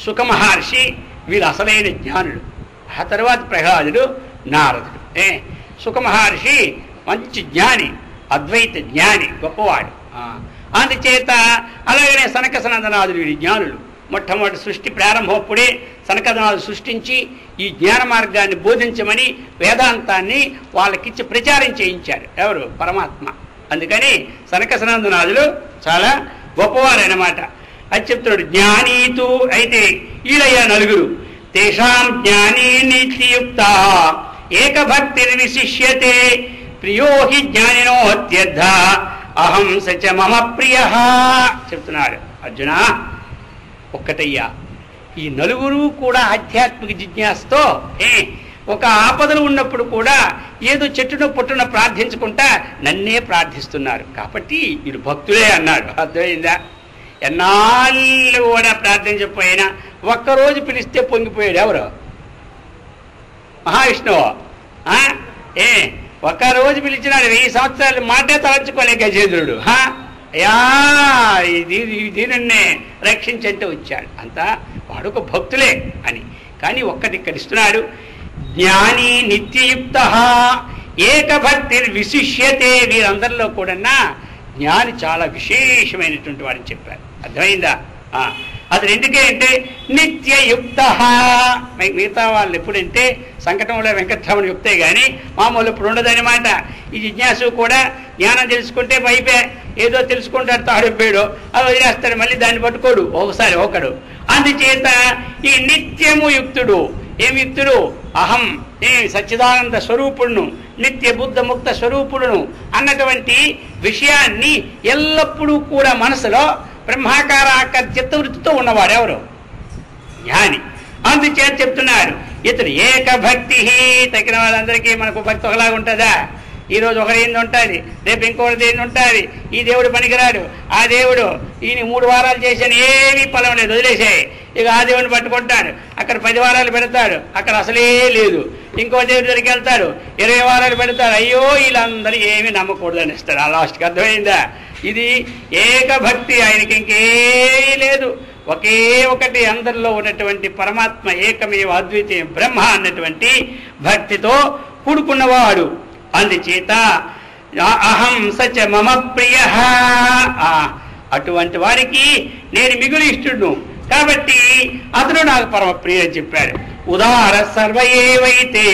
Speaker 1: సుఖమహర్షి, వీళ్ళు అసలైన జ్ఞానులు. ఆ తర్వాత ప్రహ్లాదుడు, నారదుడు. సుఖమహర్షి మంచి జ్ఞాని, అద్వైత జ్ఞాని, గొప్పవాడు. అందుచేత అలాగనే సనక సనందనాదులు వీడి జ్ఞానులు. మొట్టమొదటి సృష్టి ప్రారంభప్పుడే సనకనాథుడు సృష్టించి ఈ జ్ఞాన మార్గాన్ని బోధించమని వేదాంతాన్ని వాళ్ళకిచ్చి ప్రచారం చేయించారు. ఎవరు? పరమాత్మ. అందుకని సనక సనందనాథులు చాలా గొప్పవారన్నమాట. అది చెప్తున్నాడు. జ్ఞానీతు అయితే ఈలయ్య నలుగురు. తేషాం జ్ఞానీ నిత్యయుక్త ఏకభక్తిర్ విశిష్యతే ప్రియో హి జ్ఞానినోత్యర్థ అహం సచ మమ ప్రియ చెప్తున్నాడు. అర్జున ఒక్కటయ్యా, ఈ నలుగురు కూడా ఆధ్యాత్మిక జిజ్ఞాసతో ఒక ఆపదలు ఉన్నప్పుడు కూడా ఏదో చెట్టును పుట్టున ప్రార్థించుకుంటా నన్నే ప్రార్థిస్తున్నారు కాబట్టి వీడు భక్తులే అన్నాడు. అర్థమైందా? ఎన్నాళ్ళు కూడా ప్రార్థించకపోయినా ఒక్కరోజు పిలిస్తే పొంగిపోయాడు. ఎవరు? మహావిష్ణువు. ఒక్కరోజు పిలిచినాడు. 1000 సంవత్సరాలు మాటే తలంచుకోలే గజేంద్రుడు. అయ్యా దీనిన్నే రక్షించంటే వచ్చాడు. అంతా వాడు ఒక భక్తులే అని. కానీ ఒక్కటి ఇక్కడ ఇస్తున్నాడు. జ్ఞాని నిత్యయుక్త ఏకభక్తిర్ విశిష్యతే. వీరందరిలో కూడా జ్ఞాని చాలా విశేషమైనటువంటి వాడని చెప్పారు. అర్థమైందా? అతను ఎందుకే అంటే నిత్యయుక్త. మిగతా వాళ్ళు ఎప్పుడంటే సంకటంలో వెంకటరమణ యుక్తే కానీ మామూలు ఇప్పుడు ఉండదన్నమాట. ఈ జిజ్ఞాసు కూడా జ్ఞానం తెలుసుకుంటే వైపే ఏదో తెలుసుకుంటాడు, తాడిపోయాడు, అది వదిలేస్తాడు, మళ్ళీ దాన్ని పట్టుకోడు ఒకసారి ఒకడు. అందుచేత ఈ నిత్యము యుక్తుడు. ఏం యుక్తుడు? అహం సచ్చిదానంద స్వరూపుడును, నిత్య బుద్ధ ముక్త స్వరూపుడును అన్నటువంటి విషయాన్ని ఎల్లప్పుడూ కూడా మనసులో బ్రహ్మాకార చిత్తవృత్తితో ఉన్నవాడు. ఎవరు? జ్ఞాని. అందుచేత చెప్తున్నారు ఇతడు ఏకభక్తి. తగిన వాళ్ళందరికీ మనకు భక్తి ఒకలాగా ఉంటుందా? ఈరోజు ఒకరేంది ఉంటుంది, రేపు ఇంకొకటి ఏంది ఉంటుంది. ఈ దేవుడు పనికిరాడు, ఆ దేవుడు ఈయన 3 వారాలు చేశాను ఏమీ ఫలం లేదు, వదిలేసాయి. ఇక ఆ దేవుడిని పట్టుకుంటాడు, అక్కడ 10 వారాలు పెడతాడు, అక్కడ అసలే లేదు. ఇంకో దేవుడి దగ్గరికి వెళ్తాడు, 20 వారాలు పెడతాడు. అయ్యో వీళ్ళందరూ ఏమీ నమ్మకూడదని ఇస్తాడు. ఆ లాస్ట్కి. అర్థమైందా? ఇది ఏకభక్తి. ఆయనకి ఇంకే లేదు, ఒకే ఒకటి అందరిలో ఉన్నటువంటి పరమాత్మ ఏకమేవ అద్వితీయ బ్రహ్మ అన్నటువంటి భక్తితో కూడుకున్నవాడు. అందుచేత అహం సచ మమ ప్రియ. అటువంటి వారికి నేను మిగులు ఇష్టుడును కాబట్టి అతను నాకు పరమ ప్రియ అని చెప్పాడు. ఉదార సర్వయేవైతే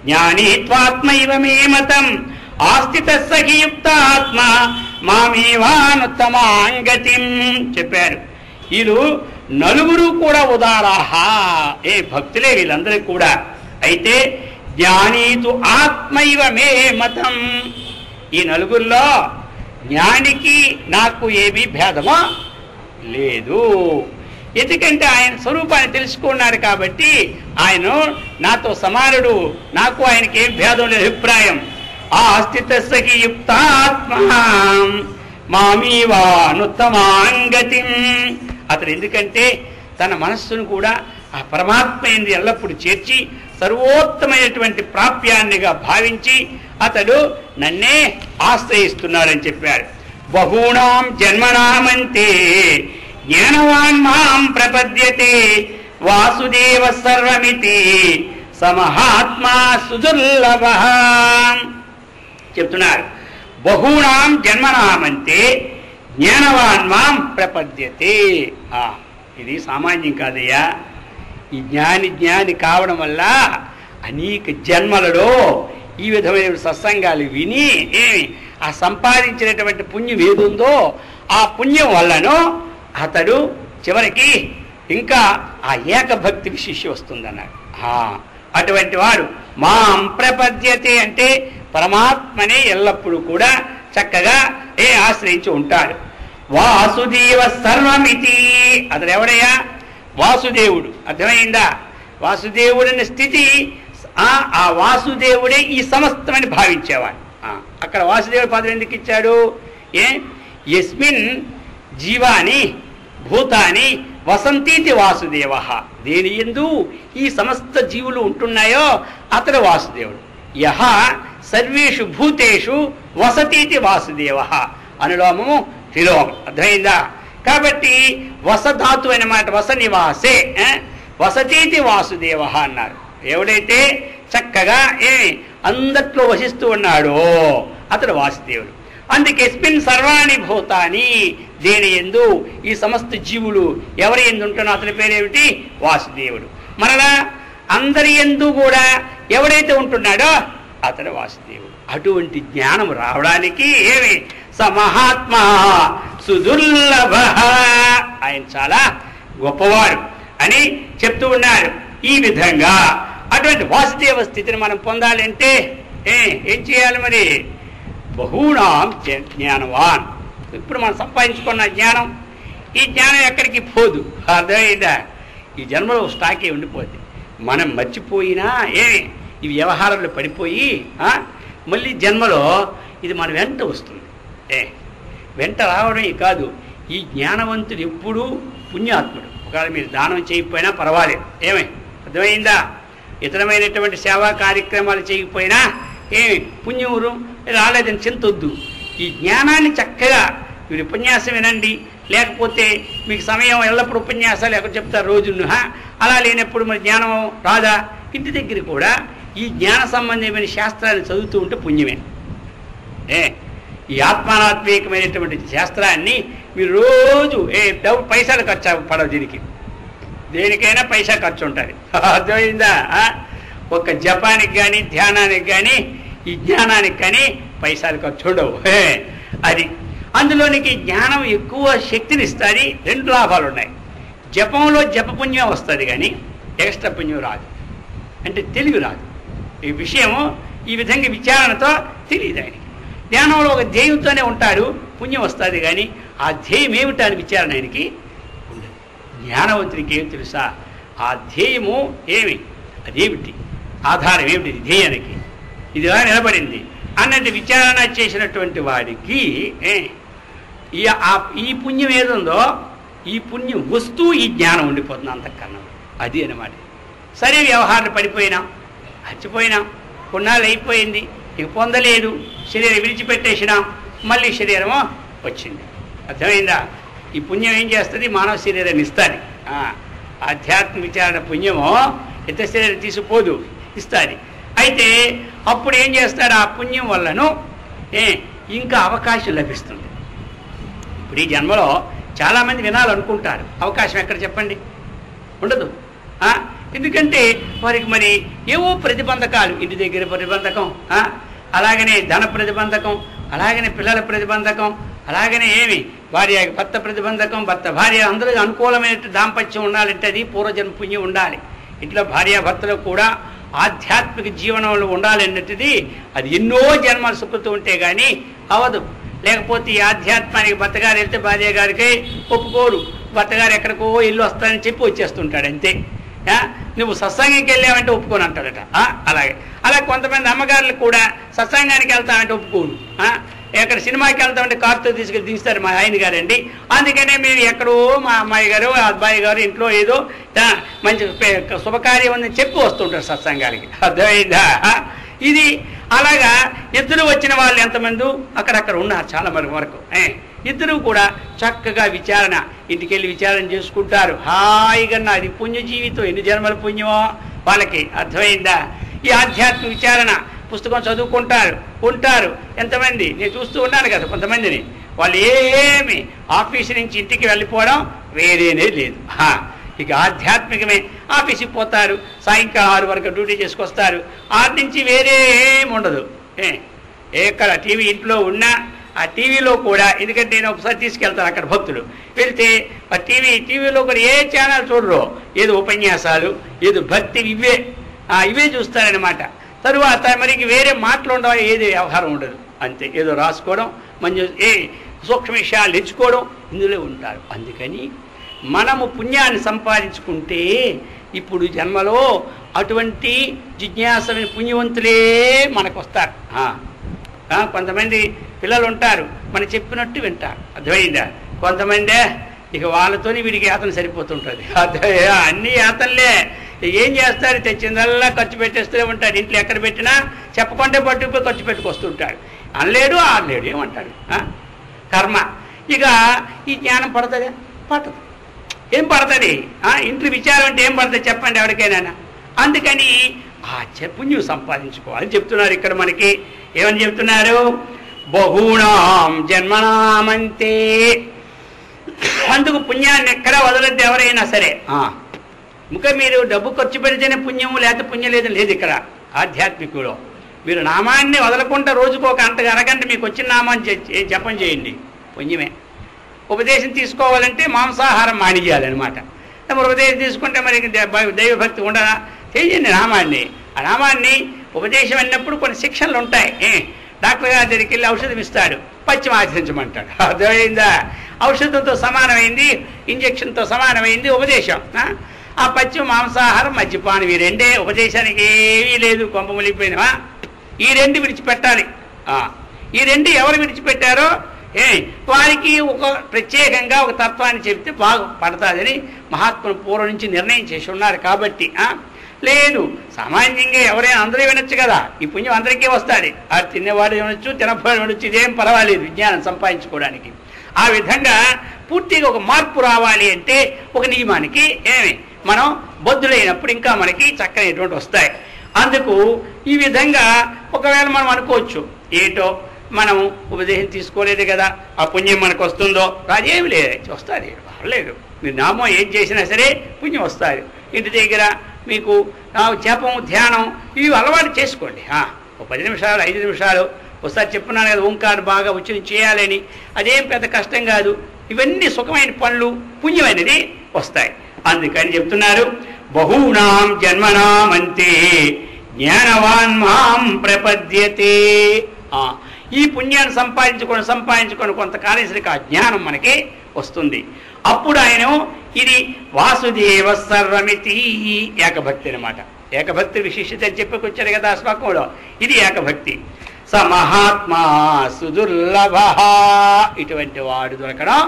Speaker 1: జ్ఞానీత్వాత్మైవ మే మతం ఆస్థిత సఖియుక్త ఆత్మ మామేవానుత్తమాంగతిం చెప్పారు. వీళ్ళు నలుగురు కూడా ఉదారాహ, భక్తులే వీళ్ళందరికీ కూడా. అయితే జ్ఞానీతు ఆత్మైవ మే మతం. ఈ నలుగురిలో జ్ఞానికి నాకు ఏమీ భేదమో లేదు. ఎందుకంటే ఆయన స్వరూపాన్ని తెలుసుకున్నారు కాబట్టి ఆయన నాతో సమానుడు, నాకు ఆయనకి ఏం భేదం లేదు అభిప్రాయం. ఆస్థిత సఖి యుక్తాత్మ మామీవానుత్తమాంగతిం. అతడు ఎందుకంటే తన మనస్సును కూడా ఆ పరమాత్మ ఎందు ఎల్లప్పుడూ చేర్చి సర్వోత్తమైనటువంటి ప్రాప్యాన్నిగా భావించి అతడు నన్నే ఆశ్రయిస్తున్నాడని చెప్పారు. బహూనాం జన్మనామంతే జ్ఞానవాన్ మాం ప్రపద్యతే వాసుదేవ సర్వమితి సమహాత్మా సుదుర్లభ చెప్తున్నారు. బహూనాం జన్మనామంతే జ్ఞానవాన్ మాం ప్రపద్యతే. ఇది సామాన్యం కాదయ్యా. ఈ జ్ఞాని కావడం వల్ల అనేక జన్మలలో ఈ విధమైన సత్సంగాలు విని ఆ సంపాదించినటువంటి పుణ్యం ఏదుందో ఆ పుణ్యం వల్లను అతడు చివరికి ఇంకా ఆ ఏకభక్తి విశిష్య వస్తుందన్నాడు. అటువంటి వాడు మాం ప్రపద్యతే అంటే పరమాత్మనే ఎల్లప్పుడూ కూడా చక్కగా ఆశ్రయించి ఉంటాడు. వాసుదేవ సర్వమితి. అతడు ఎవడయ్యా? వాసుదేవుడు. అర్థమైందా? వాసుదేవుడని స్థితి, ఆ వాసుదేవుడే ఈ సమస్తమని భావించేవాడు. అక్కడ వాసుదేవుడి పదం ఎందుకు ఇచ్చాడు? యస్మిన్ జీవాని భూతాని వసంతీతి వాసుదేవ, దేని యందు ఈ సమస్త జీవులు ఉంటున్నాయో అతడు వాసుదేవుడు. యహ సర్వేషు భూతేషు వసతీతి వాసుదేవ, అనులోమము విలోమం. అర్థమైందా? కాబట్టి వసధాతు అన్నమాట, వస నివాసే వసతీతి వాసుదేవ అన్నారు. ఎవడైతే చక్కగా అందట్లో వసిస్తూ ఉన్నాడో అతడు వాసుదేవుడు. అందుకే ఎస్మిన్ సర్వాణి భూతాని, దేని యందు ఈ సమస్త జీవులు ఎవరి యందు ఉంటున్నా అతని పేరేమిటి? వాసుదేవుడు. మరలా అందరి యందు కూడా ఎవడైతే ఉంటున్నాడో అతడు వాసుదేవుడు. అటువంటి జ్ఞానం రావడానికి సమహాత్మా సుదుర్లభ, ఆయన చాలా గొప్పవాడు అని చెప్తూ ఉన్నారు. ఈ విధంగా అటువంటి వాసుదేవ స్థితిని మనం పొందాలంటే ఏం చేయాలి మరి? బహూనాం జ్ఞానవాన్. ఇప్పుడు మనం సంపాదించుకున్న జ్ఞానం, ఈ జ్ఞానం ఎక్కడికి పోదు. అర్థమైందా? ఈ జన్మలో స్టాకే ఉండిపోద్ది. మనం మర్చిపోయినా ఈ వ్యవహారంలో పడిపోయి మళ్ళీ జన్మలో ఇది మన వెంట వస్తుంది. వెంట రావడమే కాదు, ఈ జ్ఞానవంతుడు ఎప్పుడూ పుణ్యాత్ముడు. ఒకవేళ మీరు దానం చేయకపోయినా పర్వాలేదు. అర్థమైందా? ఇతరమైనటువంటి సేవా కార్యక్రమాలు చేయకపోయినా పుణ్యమురు రాలేదని చింతొద్దు. ఈ జ్ఞానాన్ని చక్కగా మీరు ఉపన్యాసం వినండి, లేకపోతే మీకు సమయం ఎల్లప్పుడు ఉపన్యాసాలు ఎక్కడ చెప్తారు రోజును, అలా లేనప్పుడు మరి జ్ఞానం రాదా? ఇంటి దగ్గర కూడా ఈ జ్ఞాన సంబంధమైన శాస్త్రాన్ని చదువుతూ ఉంటే పుణ్యమే. ఈ ఆత్మానాత్మీకమైనటువంటి శాస్త్రాన్ని మీరు రోజు పైసలు ఖర్చు పడవు, దేనికైనా పైసా ఖర్చు ఉంటుంది. అర్థమైందా? ఒక జపానికి కానీ ధ్యానానికి కానీ ఈ జ్ఞానానికి కానీ పైసలు ఖర్చు ఉండవు. అది అందులోనికి జ్ఞానం ఎక్కువ శక్తిని ఇస్తుంది. 2 లాభాలు ఉన్నాయి. జపంలో జపపుణ్యం వస్తుంది కానీ ఎక్స్ట్రా పుణ్యం రాదు, అంటే తెలివి రాదు. ఈ విషయము ఈ విధంగా విచారణతో తెలియదు ఆయనకి. ధ్యానంలో ఒక ధ్యేయంతోనే ఉంటాడు, పుణ్యం వస్తుంది కానీ ఆ ధ్యేయం ఏమిటా అని విచారణ ఆయనకి ఉండదు. జ్ఞానవంతునికి ఏమి తెలుసా? ఆ ధ్యేయము అదేమిటి, ఆధారం ఏమిటి ధ్యేయానికి, ఇది ఎలా నిలబడింది అన్నట్టు విచారణ చేసినటువంటి వాడికి ఈ పుణ్యం ఏదుందో ఈ పుణ్యం వస్తూ ఈ జ్ఞానం ఉండిపోతుంది అంతకన్నా. అది అన్నమాట. సరే, వ్యవహారాలు పడిపోయినాం, చచ్చిపోయినాం, కొన్నాళ్ళు అయిపోయింది, ఇక పొందలేదు, శరీరం విడిచిపెట్టేసినాం, మళ్ళీ శరీరము వచ్చింది. అర్థమైందా? ఈ పుణ్యం ఏం చేస్తుంది? మానవ శరీరాన్ని ఇస్తుంది. ఆధ్యాత్మ విచారణ పుణ్యము ఇతర శరీరం తీసుకుపోదు, ఇస్తుంది. అయితే అప్పుడు ఏం చేస్తారు? ఆ పుణ్యం వల్లను ఇంకా అవకాశం లభిస్తుంది. ఇప్పుడు ఈ జన్మలో చాలామంది వినాలనుకుంటారు, అవకాశం ఎక్కడ చెప్పండి? ఉండదు. ఎందుకంటే వారికి మరి ఏవో ప్రతిబంధకాలు, ఇంటి దగ్గర ప్రతిబంధకం, అలాగనే ధన ప్రతిబంధకం, అలాగనే పిల్లల ప్రతిబంధకం, అలాగనే భర్త ప్రతిబంధకం, భర్త భార్య అందరూ అనుకూలమైన దాంపత్యం ఉండాలంటే అది పూర్వజన్మ పుణ్యం ఉండాలి. ఇంట్లో భార్యాభర్తలు కూడా ఆధ్యాత్మిక జీవనంలో ఉండాలి అన్నట్టుది అది ఎన్నో జన్మలు సుఖుతూ ఉంటే కానీ అవదు. లేకపోతే ఈ ఆధ్యాత్మానికి భర్తగారు వెళ్తే భార్య గారికి ఒప్పుకోరు, భర్తగారు ఎక్కడికో ఇల్లు వస్తానని చెప్పి వచ్చేస్తుంటాడు అంతే. నువ్వు సత్సంగానికి వెళ్ళావంటే ఒప్పుకోను అంటాడట. అలా కొంతమంది అమ్మగారులు కూడా సత్సంగానికి వెళ్తామంటే ఒప్పుకోను, ఎక్కడ సినిమాకి వెళ్తామంటే కారుతో తీసుకెళ్ళి దించుతారు మా ఆయన గారండి. అందుకనే మేము ఎక్కడో మా అమ్మాయి గారు అబ్బాయి గారు ఇంట్లో ఏదో మంచి శుభకార్యం ఉందని చెప్పి వస్తుంటారు సత్సంగానికి. అర్థమైందా? ఇది అలాగా ఇద్దరు వచ్చిన వాళ్ళు ఎంతమంది అక్కడక్కడ ఉన్నారు చాలా వరకు. ఇద్దరు కూడా చక్కగా విచారణ, ఇంటికెళ్ళి విచారణ చేసుకుంటారు హాయిగా. అది పుణ్య జీవితం, ఎన్ని జన్మల పుణ్యమో వాళ్ళకి. అర్థమైందా? ఈ ఆధ్యాత్మిక విచారణ పుస్తకం చదువుకుంటారు, ఉంటారు. ఎంతమంది నేను చూస్తూ ఉన్నాను కదా కొంతమందిని, వాళ్ళు ఏమి ఆఫీసు నుంచి ఇంటికి వెళ్ళిపోవడం వేరేనే లేదు. ఇక ఆధ్యాత్మికమే. ఆఫీస్కి పోతారు, సాయంకాలం 6 వరకు డ్యూటీ చేసుకొస్తారు, 6 నుంచి వేరే ఏమి ఉండదు. ఎక్కడ టీవీ ఇంట్లో ఉన్నా ఆ టీవీలో కూడా, ఎందుకంటే నేను ఒకసారి తీసుకెళ్తాను అక్కడ భక్తులు వెళ్తే ఆ టీవీలో కూడా ఏ ఛానల్ చూడరు, ఏదో ఉపన్యాసాలు, ఏదో భక్తి, ఇవే చూస్తారనమాట. తరువాత మరికి వేరే మాటలు ఉండవు, ఏది వ్యవహారం ఉండదు, అంతే. ఏదో రాసుకోవడం, మంచి సూక్ష్మ విషయాలు తెచ్చుకోవడం, ఇందులో ఉంటారు. అందుకని మనము పుణ్యాన్ని సంపాదించుకుంటే ఇప్పుడు జన్మలో అటువంటి జిజ్ఞాసమైన పుణ్యవంతులే మనకు వస్తారు. కొంతమంది పిల్లలు ఉంటారు, మనం చెప్పినట్టు వింటారు, అర్థమైందా? కొంతమంది ఇక వాళ్ళతోని వీడికి యాతన సరిపోతుంటుంది. అన్ని యాతనలే. ఏం చేస్తారు? తెచ్చిందల్లా ఖర్చు పెట్టేస్తూనే ఉంటాడు. ఇంట్లో ఎక్కడ పెట్టినా చెప్పకుండా పట్టుకుపోయి ఖర్చు పెట్టుకొస్తుంటాడు. అనలేడు ఆడలేడు, ఏమంటాడు? కర్మ. ఇక ఈ జ్ఞానం పడుతుందా? పట్టదు. ఏం పడుతుంది? ఇంట్లో విచారం అంటే ఏం పడుతుంది చెప్పండి ఎవరికైనా. అందుకని పుణ్యం సంపాదించుకోవాలి చెప్తున్నారు ఇక్కడ మనకి. ఏమని చెప్తున్నారు? బహూనాం జన్మనామంతే. అందుకు పుణ్యాన్ని ఎక్కడా వదలద్దు ఎవరైనా సరే. ఇంకా మీరు డబ్బు ఖర్చు పెడితేనే పుణ్యము, లేకపోతే పుణ్యం లేదని లేదు ఇక్కడ ఆధ్యాత్మికులో. మీరు నామాన్ని వదలకుండా రోజుకు ఒక అరగంట మీకు వచ్చిన నామాన్ని జపం చేయండి, పుణ్యమే. ఉపదేశం తీసుకోవాలంటే మాంసాహారం మానేయాలన్నమాట. మరి ఉపదేశం తీసుకుంటే మరి దైవభక్తి ఉండదా? చేయండి నామాన్ని. ఆ నామాన్ని ఉపదేశం అన్నప్పుడు కొన్ని శిక్షణలు ఉంటాయి. డాక్టర్ గారి దగ్గరికి వెళ్ళి ఔషధం ఇస్తాడు, పచ్చిమ ఆచరించమంటాడు. అర్థమైందా? ఔషధంతో సమానమైంది, ఇంజక్షన్తో సమానమైంది ఉపదేశం. ఆ పచ్చిమ మాంసాహారం, మద్యపానం, ఈ రెండే. ఉపదేశానికి ఏమీ లేదు, కొంప ములిగిపోయినవా? ఈ రెండు విడిచిపెట్టాలి. ఈ రెండు ఎవరు విడిచిపెట్టారో వారికి ఒక ప్రత్యేకంగా ఒక తత్వాన్ని చెప్తే బాగా పడతాదని మహాత్ములు పూర్వం నుంచి నిర్ణయం చేసి ఉన్నారు. కాబట్టి లేదు, సామాన్యంగా ఎవరైనా అందరూ వినొచ్చు కదా, ఈ పుణ్యం అందరికీ వస్తుంది. అది తినేవాడు వినొచ్చు, తినవాడు వినొచ్చు, ఇదేం పర్వాలేదు విజ్ఞానం సంపాదించుకోవడానికి. ఆ విధంగా పూర్తిగా ఒక మార్పు రావాలి అంటే ఒక నియమానికి మనం బద్ధులైనప్పుడు ఇంకా మనకి చక్కనటువంటి వస్తాయి. అందుకు ఈ విధంగా ఒకవేళ మనం అనుకోవచ్చు, ఏటో మనం ఉపదేశం తీసుకోలేదు కదా, ఆ పుణ్యం మనకు వస్తుందో? అదేమి లేదు, వస్తుంది, పర్లేదు. మీరు నామం ఏం చేసినా సరే పుణ్యం వస్తుంది. ఇంటి దగ్గర మీకు జపం, ధ్యానం ఇవి అలవాటు చేసుకోండి. ఒక 10 నిమిషాలు 5 నిమిషాలు ఒకసారి చెప్పున్నాను కదా, ఓంకారం బాగా ఉచ్చారణ చేయాలని. అదేం పెద్ద కష్టం కాదు. ఇవన్నీ సుఖమైన పనులు, పుణ్యమైనది వస్తాయి. అందుకని చెప్తున్నారు, బహూనాం జన్మనామంతే జ్ఞానవాన్ మాం ప్రపద్యతే. ఈ పుణ్యాన్ని సంపాదించుకొని కొంతకాలేసరికి ఆ జ్ఞానం మనకి వస్తుంది. అప్పుడు ఆయన ఇది వాసుదేవ సర్వమితి ఏకభక్తి అనమాట. ఏకభక్తి విశిష్టత అని చెప్పుకొచ్చారు కదా శ్లోకంలో. ఇది ఏకభక్తి. స మహాత్మా సుదుర్లభ. ఇటువంటి వాడు దొరకడం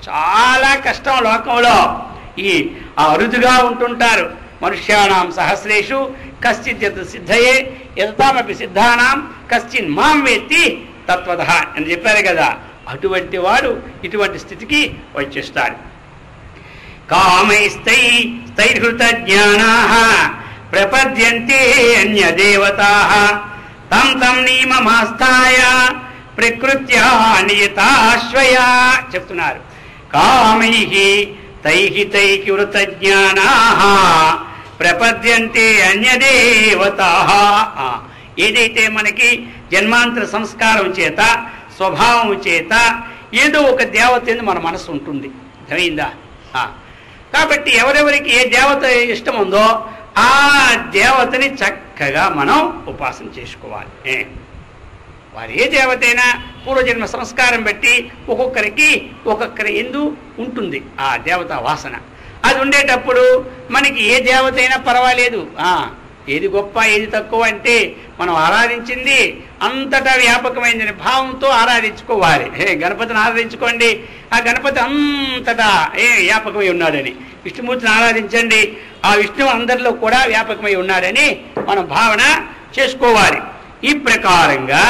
Speaker 1: చాలా కష్టం లోకంలో. ఈ అరుదుగా ఉంటుంటారు. మనుష్యానాం సహస్రేషు కశ్చిత్ సిద్ధయే యతామపి సిద్ధానాం కశ్చిన్ మాం వేత్తి తత్వతః అని చెప్పారు కదా. అటువంటి వాడు ఇటువంటి స్థితికి వచ్చేస్తాడు. కామైస్తైర్హృత జ్ఞానాః ప్రపద్యంతే అన్యదేవతాః తం తం నియమమాస్థాయ ప్రకృత్యా నియతాశ్వయా చెప్తున్నారు. కామైః తైః వృత జ్ఞానాః ప్రపద్యంతే అన్యదేవతాః. ఏదైతే మనకి జన్మాంతర సంస్కారం చేత, స్వభావం చేత ఏదో ఒక దేవత మన మనసు ఉంటుంది, అర్థమైందా? కాబట్టి ఎవరెవరికి ఏ దేవత ఇష్టం ఉందో ఆ దేవతని చక్కగా మనం ఉపాసన చేసుకోవాలి. వారు ఏ దేవతైనా పూర్వజన్మ సంస్కారం బట్టి ఒక్కొక్కరి ఎందు ఉంటుంది ఆ దేవత వాసన. అది ఉండేటప్పుడు మనకి ఏ దేవత అయినా పర్వాలేదు. ఏది గొప్ప ఏది తక్కువ అంటే మనం ఆరాధించింది అంతటా వ్యాపకమైందని భావంతో ఆరాధించుకోవాలి. గణపతిని ఆరాధించుకోండి, ఆ గణపతి అంతటా వ్యాపకమై ఉన్నాడని. విష్ణుమూర్తిని ఆరాధించండి, ఆ విష్ణువు అందరిలో కూడా వ్యాపకమై ఉన్నాడని మనం భావన చేసుకోవాలి. ఈ ప్రకారంగా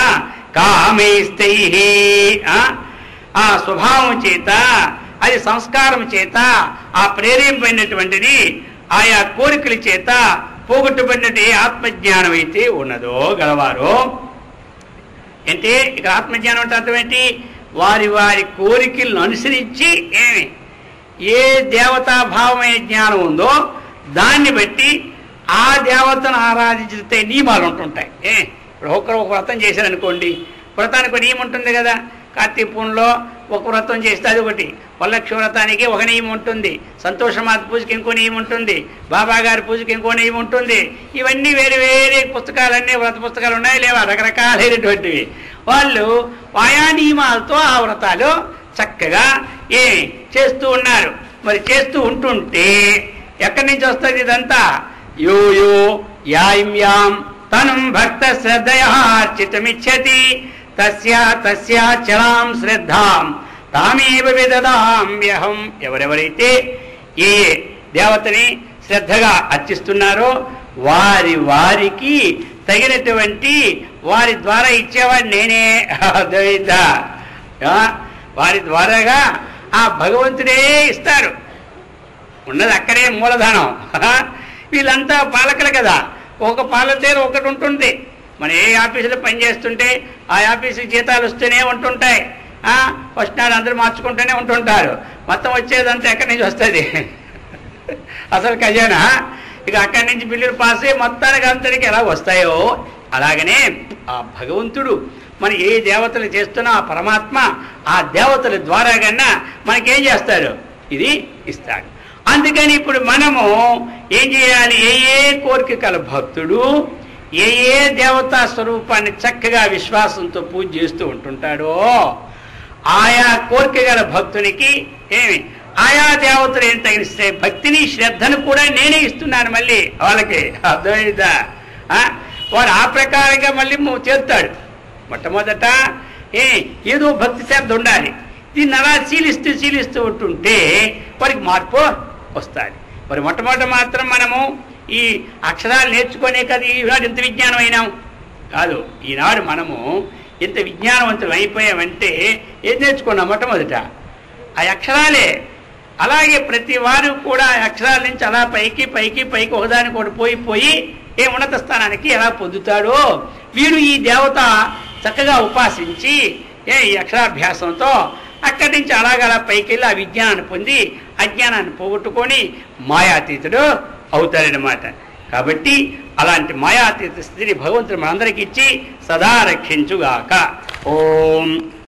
Speaker 1: కామైస్తై ఆ స్వభావం చేత, అది సంస్కారం చేత, ఆ ప్రేరేపైనటువంటిది ఆయా కోరికల చేత పోగొట్టుబడినట్టు ఏ ఆత్మజ్ఞానం అయితే ఉన్నదో గలవారో, అంటే ఇక ఆత్మజ్ఞానం అంటే అర్థం ఏంటి? వారి వారి కోరికలను అనుసరించి ఏ దేవతాభావమైన జ్ఞానం ఉందో దాన్ని బట్టి ఆ దేవతను ఆరాధించితే నియమాలు ఉంటుంటాయి. ఇప్పుడు ఒకరు ఒక వ్రతం చేశారనుకోండి, వ్రతానికి ఒక నియమం ఉంటుంది కదా. కార్తీక పూర్ణిలో ఒక వ్రతం చేస్తే అది ఒకటి, వరలక్ష్మి వ్రతానికి ఒక నియమం ఉంటుంది, సంతోషమాత పూజకి ఇంకో నియమం ఉంటుంది, బాబా గారి పూజకి ఇంకో నియమం ఉంటుంది. ఇవన్నీ వేరే వేరే పుస్తకాలన్నీ వ్రత పుస్తకాలు ఉన్నాయి లేవా, రకరకాలైనటువంటివి. వాళ్ళు ఆయా నియమాలతో ఆ వ్రతాలు చక్కగా చేస్తూ ఉన్నారు. మరి చేస్తూ ఉంటుంటే ఎక్కడి నుంచి వస్తుంది ఇదంతా? యో యో యాం యాం తనం భక్త శ్రద్ధయార్చితమిచ్చతి తస్యా తస్యా చరాం శ్రద్ధాం తామేవ విదదామ్యహం. ఎవరెవరైతే ఏ దేవతని శ్రద్ధగా అర్చిస్తున్నారో వారి వారికి తగినటువంటి వారి ద్వారా ఇచ్చేవాడు నేనే. అర్థమైందా? వారి ద్వారాగా ఆ భగవంతుడే ఇస్తారు. ఉన్నది అక్కడే మూలధనం. వీళ్ళంతా పాలకులు కదా, ఒక పాలతీరు ఒకటి ఉంటుంది. మన ఏ ఆఫీసులో పనిచేస్తుంటే ఆ ఆఫీసుకి జీతాలు వస్తూనే ఉంటుంటాయి. ఫస్ట్ నాడు అందరూ మార్చుకుంటూనే ఉంటుంటారు. మొత్తం వచ్చేదంతా ఎక్కడి నుంచి వస్తుంది? అసలు ఖజానా. ఇక అక్కడి నుంచి బిల్లులు పాస్ అయ్యి మొత్తానికి అంతటికి ఎలా వస్తాయో అలాగనే ఆ భగవంతుడు మన ఏ దేవతలు చేస్తున్నా ఆ పరమాత్మ ఆ దేవతల ద్వారా కన్నా మనకేం చేస్తారు? ఇది ఇస్తాడు. అందుకని ఇప్పుడు మనము ఏం చేయాలి? ఏ కోరిక కల భక్తుడు ఏ దేవతా స్వరూపాన్ని చక్కగా విశ్వాసంతో పూజ చేస్తూ ఉంటుంటాడో ఆయా కోరిక గల భక్తునికి ఏమి ఆయా దేవతలు ఏం తగిన భక్తిని శ్రద్ధను కూడా నేనే ఇస్తున్నాను మళ్ళీ వాళ్ళకి. అర్థమైందా? వాడు ఆ ప్రకారంగా మళ్ళీ చేస్తాడు. మొట్టమొదట ఏదో భక్తి శ్రద్ధ ఉండాలి. దీన్ని అలా చీలిస్తూ ఉంటుంటే వారికి మార్పు వస్తుంది. మరి మొట్టమొదట మాత్రం మనము ఈ అక్షరాలు నేర్చుకునే కదా ఈనాడు ఇంత విజ్ఞానం అయినాం కాదు. ఈనాడు మనము ఇంత విజ్ఞానవంతులు అయిపోయామంటే ఏం నేర్చుకున్నాం? మొట్టమొదట ఆ అక్షరాలే. అలాగే ప్రతి వారు కూడా అక్షరాల నుంచి అలా పైకి పైకి పైకి ఒకదానికి ఒకటి పోయి ఏ ఉన్నత స్థానానికి ఎలా పొందుతాడో వీడు ఈ దేవత చక్కగా ఉపాసించి ఈ అక్షరాభ్యాసంతో అక్కడి నుంచి అలాగలా పైకి వెళ్ళి ఆ విజ్ఞానాన్ని పొంది అజ్ఞానాన్ని పోగొట్టుకొని మాయాతీతుడు అవుతాడనమాట. కాబట్టి అలాంటి మాయాతీత స్థితిని భగవంతుడు మనందరికీ ఇచ్చి సదా రక్షించుగాక. ఓం